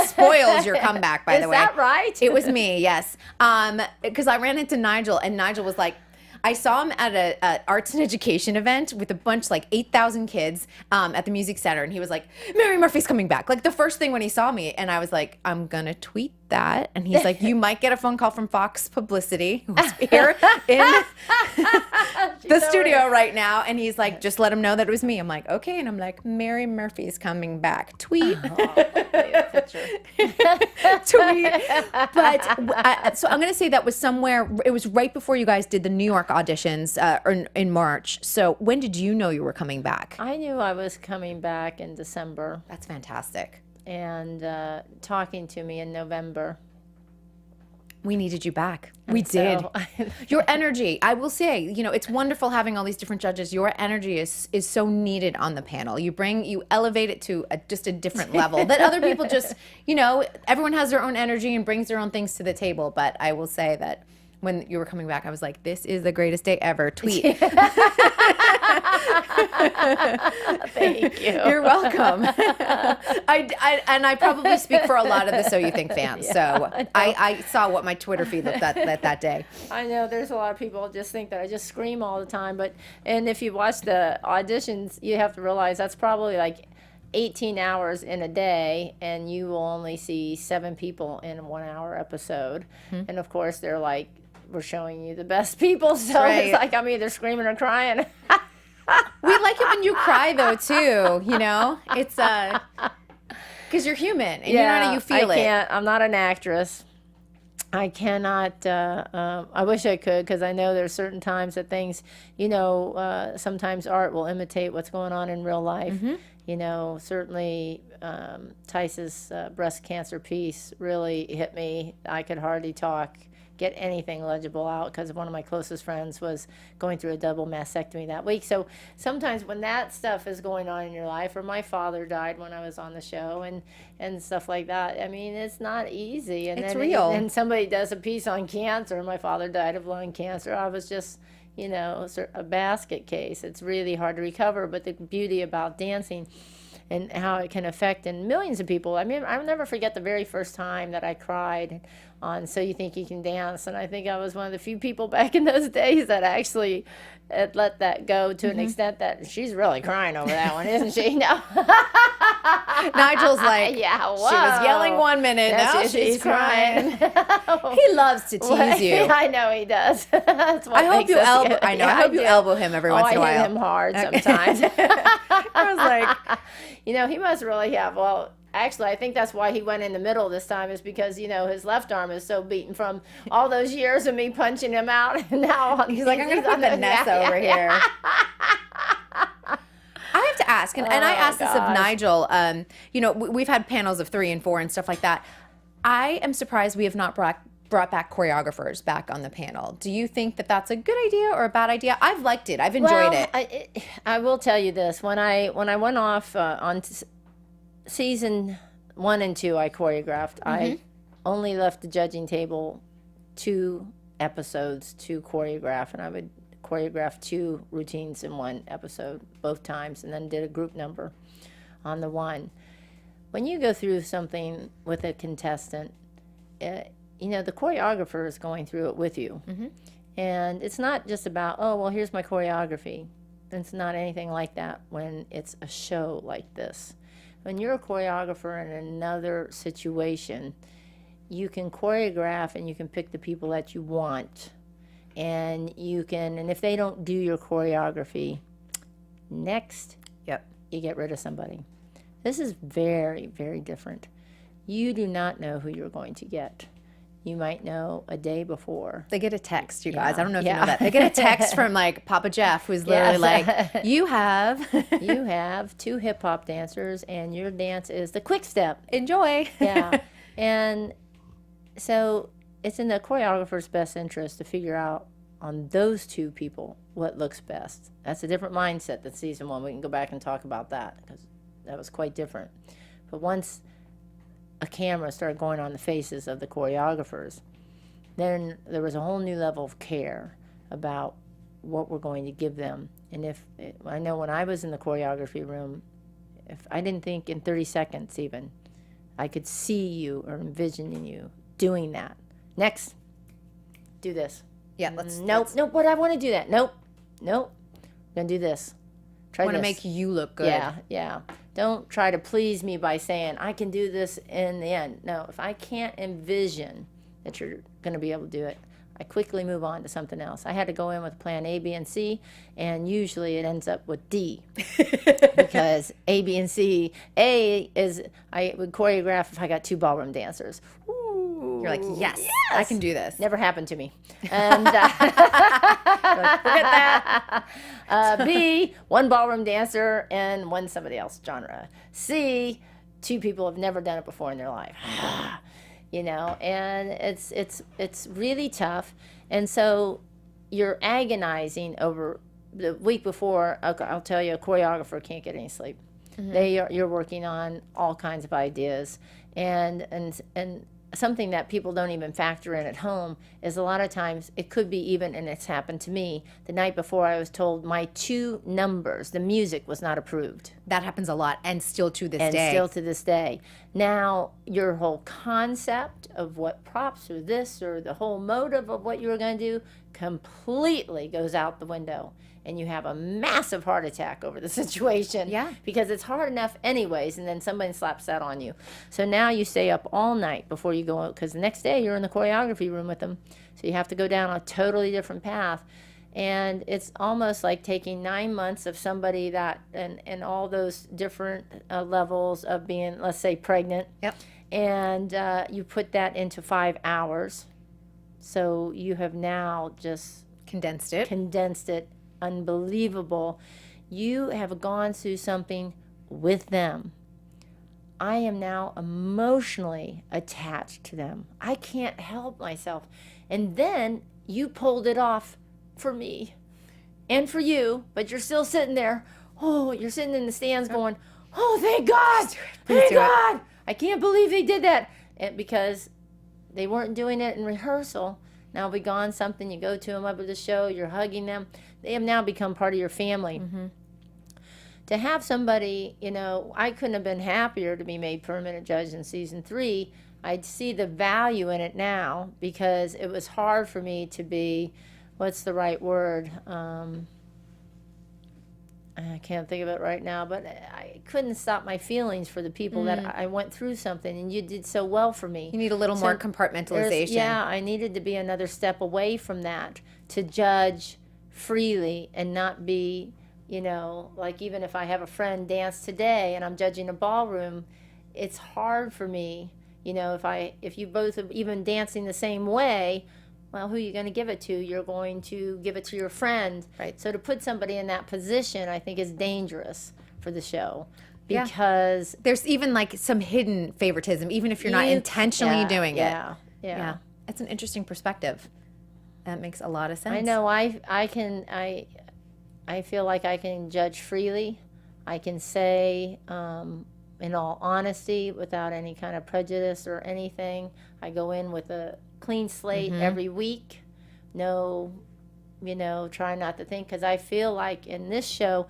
spoiled your comeback, by the way. Is that right? It was me, yes. Because I ran into Nigel, and Nigel was like, I saw him at a arts and education event with a bunch, 8,000 kids at the Music Center. And he was like, Mary Murphy's coming back. The first thing when he saw me. And I was like, I'm going to tweet that. And he's like, you might get a phone call from Fox Publicity, who's here in the studio right now. And he's like, just let him know that it was me. I'm like, okay. And I'm like, Mary Murphy's coming back. Tweet. Tweet. But so I'm going to say that was somewhere, it was right before you guys did the New York auditions in March. So when did you know you were coming back? I knew I was coming back in December. That's fantastic. And talking to me in November. We needed you back. And we did. so, Your energy, I will say, it's wonderful having all these different judges. Your energy is so needed on the panel. You elevate it to just a different level that other people just, everyone has their own energy and brings their own things to the table. But I will say that when you were coming back, I was like, this is the greatest day ever. Tweet. Thank you. You're welcome. I probably speak for a lot of the So You Think fans. So I saw what my Twitter feed looked at that day. I know there's a lot of people just think that I just scream all the time. And if you watch the auditions, you have to realize that's probably 18 hours in a day, and you will only see 7 people in a 1-hour episode. Mm-hmm. And of course, they're like, we're showing you the best people. So right. It's like I'm either screaming or crying. We like it when you cry, though, too. It's because you're human, and you feel it. I'm not an actress. I cannot. I wish I could, because I know there's certain times that things, sometimes art will imitate what's going on in real life. Mm-hmm. Certainly Tice's breast cancer piece really hit me. I could hardly talk. get anything legible out because one of my closest friends was going through a double mastectomy that week. So sometimes when that stuff is going on in your life, or my father died when I was on the show and stuff like that, I mean, it's not easy. And It's then real. And somebody does a piece on cancer. My father died of lung cancer. I was just, a basket case. It's really hard to recover. But the beauty about dancing and how it can affect and millions of people. I mean, I'll never forget the very first time that I cried on So You Think You Can Dance, and I think I was one of the few people back in those days that actually had let that go to an extent that she's really crying over that one, isn't she? No. Nigel's like, Yeah, she was yelling 1 minute, now she's crying. He loves to tease you. I know he does. That's what I hope makes you us elbow. good. I know. Yeah, I hope you do. elbow him every once in a I hit while. him hard sometimes. I was like, He must really have. Well, actually, I think that's why he went in the middle this time, is because, his left arm is so beaten from all those years of me punching him out. And now he's like, I'm gonna put Vanessa over here. I have to ask, and I asked this of Nigel. We've had panels of 3 and 4 and stuff like that. I am surprised we have not brought back choreographers back on the panel. Do you think that that's a good idea or a bad idea? I've liked it. I've enjoyed it. I will tell you this: when I went off on season 1 and 2, I choreographed. I only left the judging table 2 episodes to choreograph, and I would choreograph 2 routines in 1 episode both times, and then did a group number on the one. When you go through something with a contestant, the choreographer is going through it with you. And it's not just about, oh, well, here's my choreography. It's not anything like that when it's a show like this. When you're a choreographer in another situation, you can choreograph and you can pick the people that you want. And if they don't do your choreography, next, you get rid of somebody. This is very, very different. You do not know who you're going to get. You might know a day before. They get a text, you guys. Yeah. I don't know if you know that. They get a text from like Papa Jeff, who's literally like, you have 2 hip hop dancers, and your dance is the quick step. enjoy. Yeah. And so it's in the choreographer's best interest to figure out on those 2 people what looks best. That's a different mindset than season 1. We can go back and talk about that because that was quite different. But once a camera started going on the faces of the choreographers, then there was a whole new level of care about what we're going to give them. And I know when I was in the choreography room, if I didn't think in 30 seconds even, I could see you or envisioning you doing that. Next, do this. Yeah, let's. Nope, but I want to do that. Nope. I'm going to do this. Try I want to this. make you look good. Yeah. Don't try to please me by saying, I can do this in the end. No, if I can't envision that you're going to be able to do it, I quickly move on to something else. I had to go in with plan A, B, and C, and usually it ends up with D. Because A, B, and C, A is, I would choreograph if I got 2 ballroom dancers. Ooh, You're like, yes, I can do this. Never happened to me. And Like, forget that. B, 1 ballroom dancer and 1 somebody else genre. C, 2 people have never done it before in their life. And it's really tough. And so you're agonizing over the week before. I'll tell you, a choreographer can't get any sleep. You're working on all kinds of ideas, and something that people don't even factor in at home is a lot of times it could be even, and it's happened to me, the night before I was told my 2 numbers, the music was not approved. That happens a lot, and still to this And day. still to this day. Now, your whole concept of what props or this or the whole motive of what you were going to do completely goes out the window. And you have a massive heart attack over the situation. Yeah. Because it's hard enough anyways, and then somebody slaps that on you. So now you stay up all night before you go out, because the next day you're in the choreography room with them. So you have to go down a totally different path. And it's almost like taking 9 months of somebody that, and all those different levels of being, let's say, pregnant. Yep. And you put that into 5 hours. So you have now just Condensed it. Unbelievable. You have gone through something with them. I am now emotionally attached to them. I can't help myself. And then you pulled it off for me and for you, but you're still sitting there. Oh, you're sitting in the stands going, oh, thank God. Thank God. I can't believe they did that. And because they weren't doing it in rehearsal. Now we gone something, you go to them up at the show, you're hugging them. They have now become part of your family. To have somebody, I couldn't have been happier to be made permanent judge in season 3. I'd see the value in it now because it was hard for me to be, what's the right word? I can't think of it right now, but I couldn't stop my feelings for the people that I went through something, and you did so well for me. You need a little more compartmentalization. Yeah, I needed to be another step away from that, to judge freely and not be, like even if I have a friend dance today and I'm judging a ballroom, it's hard for me, if you both are even dancing the same way, well, who are you going to give it to? You're going to give it to your friend. Right. So to put somebody in that position, I think is dangerous for the show because there's even like some hidden favoritism, even if you're not intentionally doing it. Yeah. It's an interesting perspective. That makes a lot of sense. I know. I feel like I can judge freely. I can say, in all honesty, without any kind of prejudice or anything. I go in with a clean slate every week. No, try not to think, because I feel like in this show,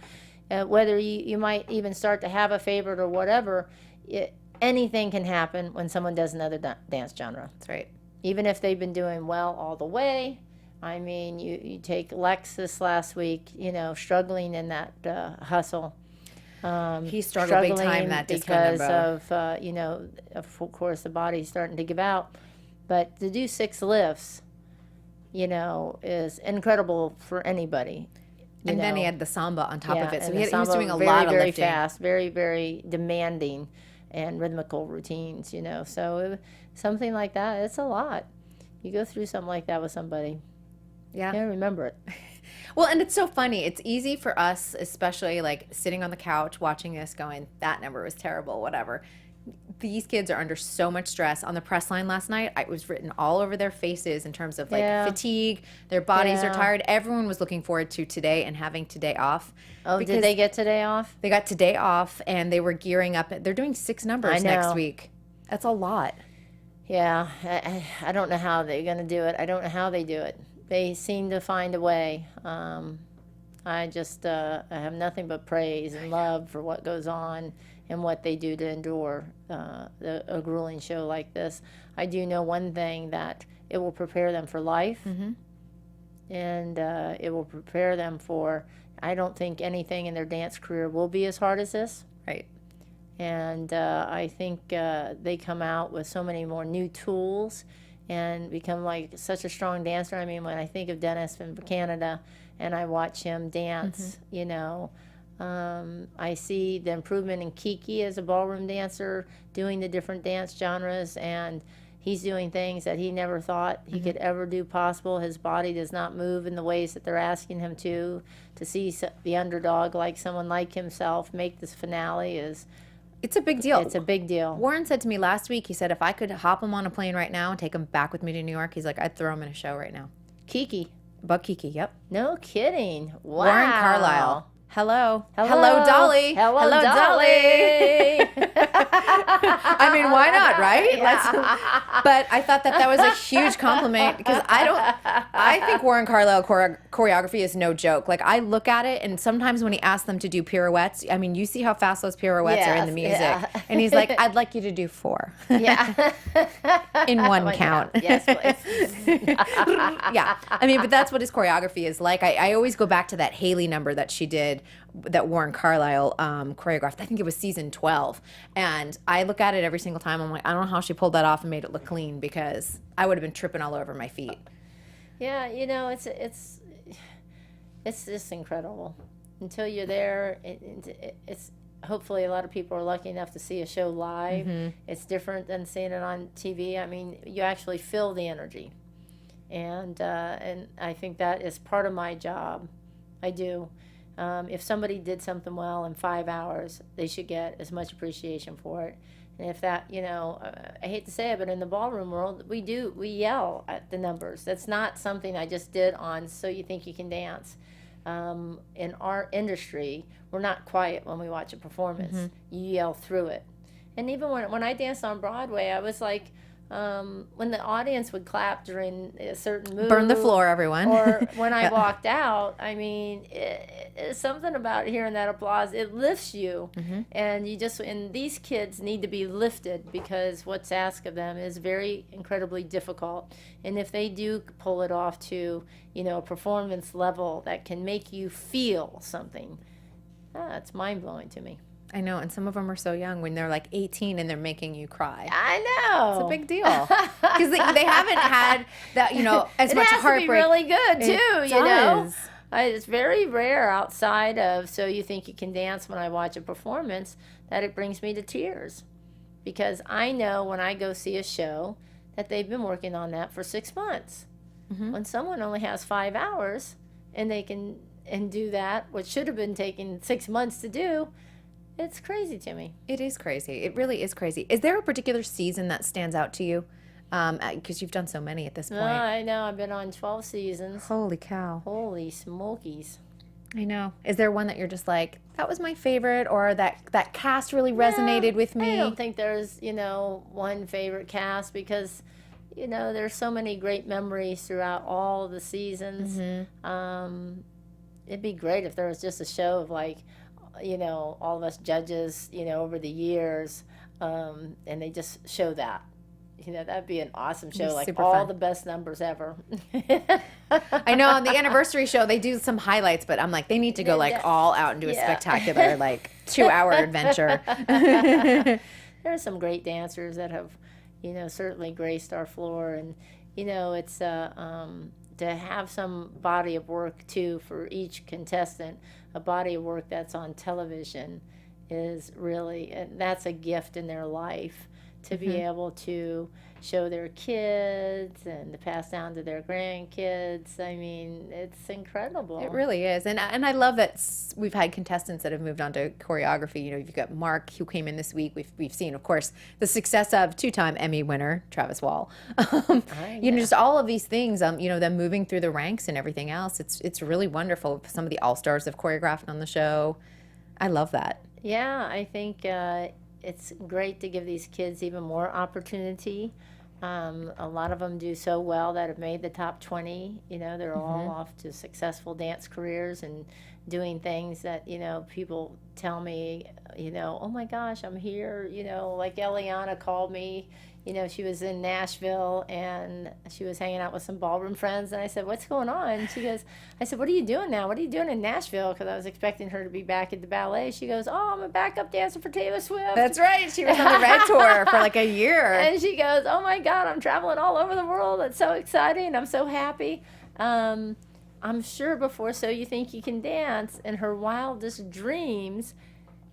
whether you might even start to have a favorite or whatever, anything can happen when someone does another dance genre. That's right. Even if they've been doing well all the way. I mean, you take Lexus last week, struggling in that hustle. He struggled big time that disco number. Because of course, the body's starting to give out. But to do 6 lifts, is incredible for anybody. And then he had the samba on top of it. So he was doing a very, lot of very lifting. fast, very, very demanding and rhythmical routines, So something like that, it's a lot. You go through something like that with somebody. Yeah. I can't remember it. Well, and it's so funny. It's easy for us, especially like sitting on the couch watching this going, that number was terrible, whatever. These kids are under so much stress. On the press line last night, it was written all over their faces in terms of like fatigue. Their bodies are tired. Everyone was looking forward to today and having today off. Oh, did they get today off? They got today off, and they were gearing up. They're doing 6 numbers next week. That's a lot. Yeah. I don't know how they're going to do it. I don't know how they do it. They seem to find a way. I just I have nothing but praise and love for what goes on and what they do to endure a grueling show like this. I do know one thing, that it will prepare them for life, and it will prepare them for, I don't think anything in their dance career will be as hard as this. Right. And I think they come out with so many more new tools and become like such a strong dancer. I mean, when I think of Dennis from Canada and I watch him dance, I see the improvement in Kiki as a ballroom dancer, doing the different dance genres, and he's doing things that he never thought he could ever do possible. His body does not move in the ways that they're asking him to see the underdog, like someone like himself, make this finale is... It's a big deal. It's a big deal. Warren said to me last week, he said, if I could hop him on a plane right now and take him back with me to New York, he's like, I'd throw him in a show right now. Kiki. About Kiki, yep. No kidding. Wow. Warren Carlisle. Hello. Hello, Dolly. Hello, Dolly. I mean, why not, right? But I thought that was a huge compliment, because I think Warren Carlisle choreography is no joke. Like, I look at it, and sometimes when he asks them to do pirouettes, I mean, you see how fast those pirouettes are in the music. Yeah. And he's like, I'd like you to do 4. Yeah. In one count. Yes, please. Yeah. I mean, but that's what his choreography is like. I always go back to that Haley number that she did, that Warren Carlisle choreographed. I think it was season 12. And I look at it every single time. I'm like, I don't know how she pulled that off and made it look clean, because I would have been tripping all over my feet. Yeah, it's just incredible. Until you're there, it's hopefully a lot of people are lucky enough to see a show live. It's different than seeing it on TV. I mean, you actually feel the energy. And I think that is part of my job. I do. If somebody did something well in 5 hours, they should get as much appreciation for it And if that, I hate to say it, but in the ballroom world, we yell at the numbers. That's not something I just did on So You Think You Can Dance. In our industry, we're not quiet when we watch a performance. You yell through it. And even when I danced on Broadway, I was like, when the audience would clap during a certain move, Burn the floor, everyone. or when I walked out, I mean, it's something about hearing that applause. It lifts you, and these kids need to be lifted, because what's asked of them is very incredibly difficult. And if they do pull it off to, a performance level that can make you feel something, it's mind blowing to me. I know, and some of them are so young when they're like 18 and they're making you cry. I know. It's a big deal. Because they haven't had that, as much heartbreak. It has to be really good, too, It does. It's very rare outside of So You Think You Can Dance when I watch a performance that it brings me to tears. Because I know when I go see a show that they've been working on that for 6 months. When someone only has 5 hours and they can do that, what should have been taking 6 months to do, it's crazy to me. It is crazy. It really is crazy. Is there a particular season that stands out to you? Because you've done so many at this point. I know. I've been on 12 seasons. Holy cow. Holy smokies. I know. Is there one that you're just like, that was my favorite, or that cast really resonated with me? I don't think there's, one favorite cast, because, there's so many great memories throughout all the seasons. It'd be great if there was just a show of like, all of us judges, over the years, and they just show that. That'd be an awesome show, like all fun. The best numbers ever. I know on the anniversary show they do some highlights, but I'm like, they need to go like all out and do a spectacular like 2-hour adventure. There are some great dancers that have, certainly graced our floor, and it's to have some body of work too for each contestant. A body of work that's on television is really, and that's a gift in their life, to be able to show their kids and to pass down to their grandkids. I mean, it's incredible. It really is. And I love that we've had contestants that have moved on to choreography. You've got Mark, who came in this week. We've seen, of course, the success of 2-time Emmy winner Travis Wall. Just all of these things, them moving through the ranks and everything else. It's really wonderful. Some of the all-stars have choreographed on the show. I love that. Yeah, I think it's great to give these kids even more opportunity. A lot of them do so well that have made the top 20. They're all off to successful dance careers and doing things that, people tell me, oh my gosh, I'm here. Like Eliana called me. She was in Nashville and she was hanging out with some ballroom friends. And I said, what's going on? She goes, I said, what are you doing now? What are you doing in Nashville? Because I was expecting her to be back at the ballet. She goes, oh, I'm a backup dancer for Taylor Swift. That's right. She was on the Red Tour for like a year. And she goes, oh my God, I'm traveling all over the world. It's so exciting. I'm so happy. I'm sure before So You Think You Can Dance, in her wildest dreams,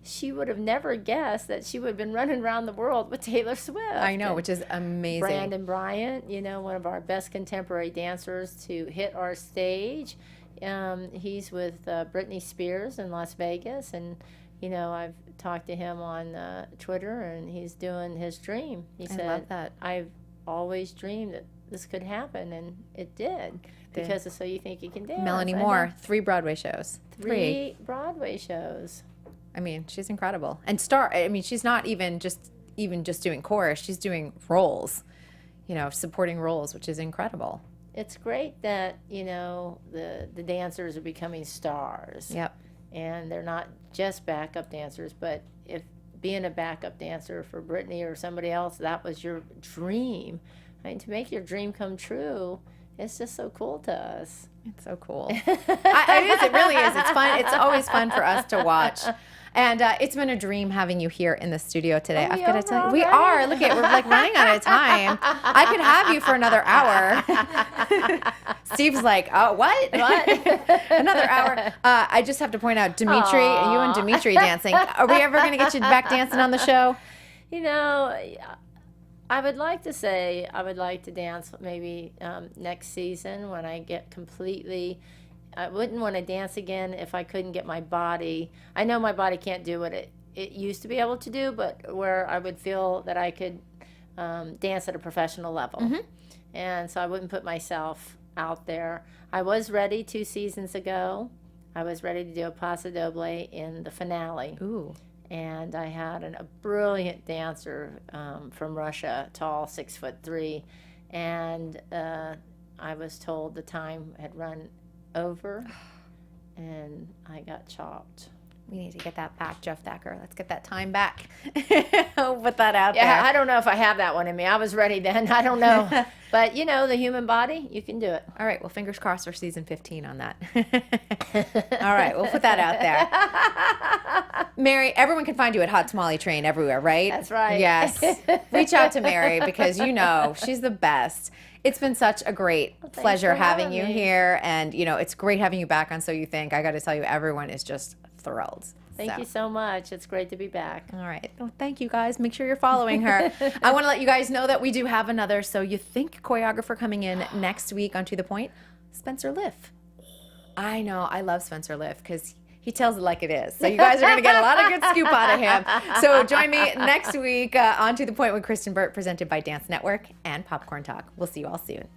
she would have never guessed that she would have been running around the world with Taylor Swift. I know, which is amazing. Brandon Bryant, one of our best contemporary dancers to hit our stage. He's with Britney Spears in Las Vegas, and I've talked to him on Twitter, and he's doing his dream. He said, love that. I've always dreamed that this could happen, and it did. Because of So You Think You Can Dance. Melanie Moore, 3 Broadway shows. 3 Broadway shows. I mean, she's incredible. And she's not even just doing chorus. She's doing roles, supporting roles, which is incredible. It's great that, the dancers are becoming stars. Yep. And they're not just backup dancers, but if being a backup dancer for Britney or somebody else, that was your dream. I mean, to make your dream come true, it's just so cool to us. It's so cool. It really is. It's fun. It's always fun for us to watch. And it's been a dream having you here in the studio today. I've got to tell you, we are. Look at, we're like running out of time. I could have you for another hour. Steve's like, oh, what? Another hour. I just have to point out, Dimitri, you and Dimitri dancing. Are we ever going to get you back dancing on the show? I would like to say I would like to dance maybe next season when I get completely. I wouldn't want to dance again if I couldn't get my body. I know my body can't do what it it used to be able to do, but where I would feel that I could dance at a professional level. And so I wouldn't put myself out there. I was ready 2 seasons ago. I was ready to do a paso doble in the finale. Ooh. And I had a brilliant dancer from Russia, tall, 6'3", and I was told the time had run over, and I got chopped. We need to get that back, Jeff Thacker. Let's get that time back. I'll put that out there. Yeah, I don't know if I have that one in me. I was ready then. I don't know. But, you know, the human body, you can do it. All right. Well, fingers crossed for season 15 on that. All right. We'll put that out there. Mary, everyone can find you at Hot Tamale Train everywhere, right? That's right. Yes. Reach out to Mary because you know she's the best. It's been such a great pleasure for having having you me. here. And, you know, it's great having you back on So You Think. I got to tell you, everyone is just thrilled. Thank you so much. It's great to be back. All right. Well, thank you guys. Make sure you're following her. I want to let you guys know that we do have another So You Think choreographer coming in next week on To The Point, Spencer Liff. I know. I love Spencer Liff because he tells it like it is. So you guys are going to get a lot of good scoop out of him. So join me next week on To The Point with Kristyn Burtt, presented by Dance Network and Popcorn Talk. We'll see you all soon.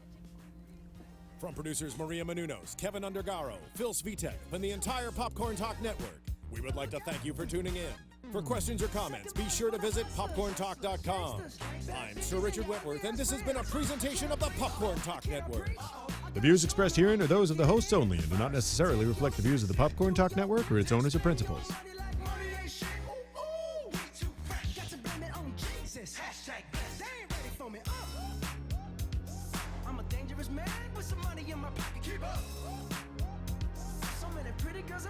From producers Maria Menounos, Kevin Undergaro, Phil Svitek, and the entire Popcorn Talk Network, we would like to thank you for tuning in. For questions or comments, be sure to visit popcorntalk.com. I'm Sir Richard Wentworth, and this has been a presentation of the Popcorn Talk Network. The views expressed herein are those of the hosts only and do not necessarily reflect the views of the Popcorn Talk Network or its owners or principals. I'm a dangerous man with some money in my pocket. Keep up. So many pretty girls.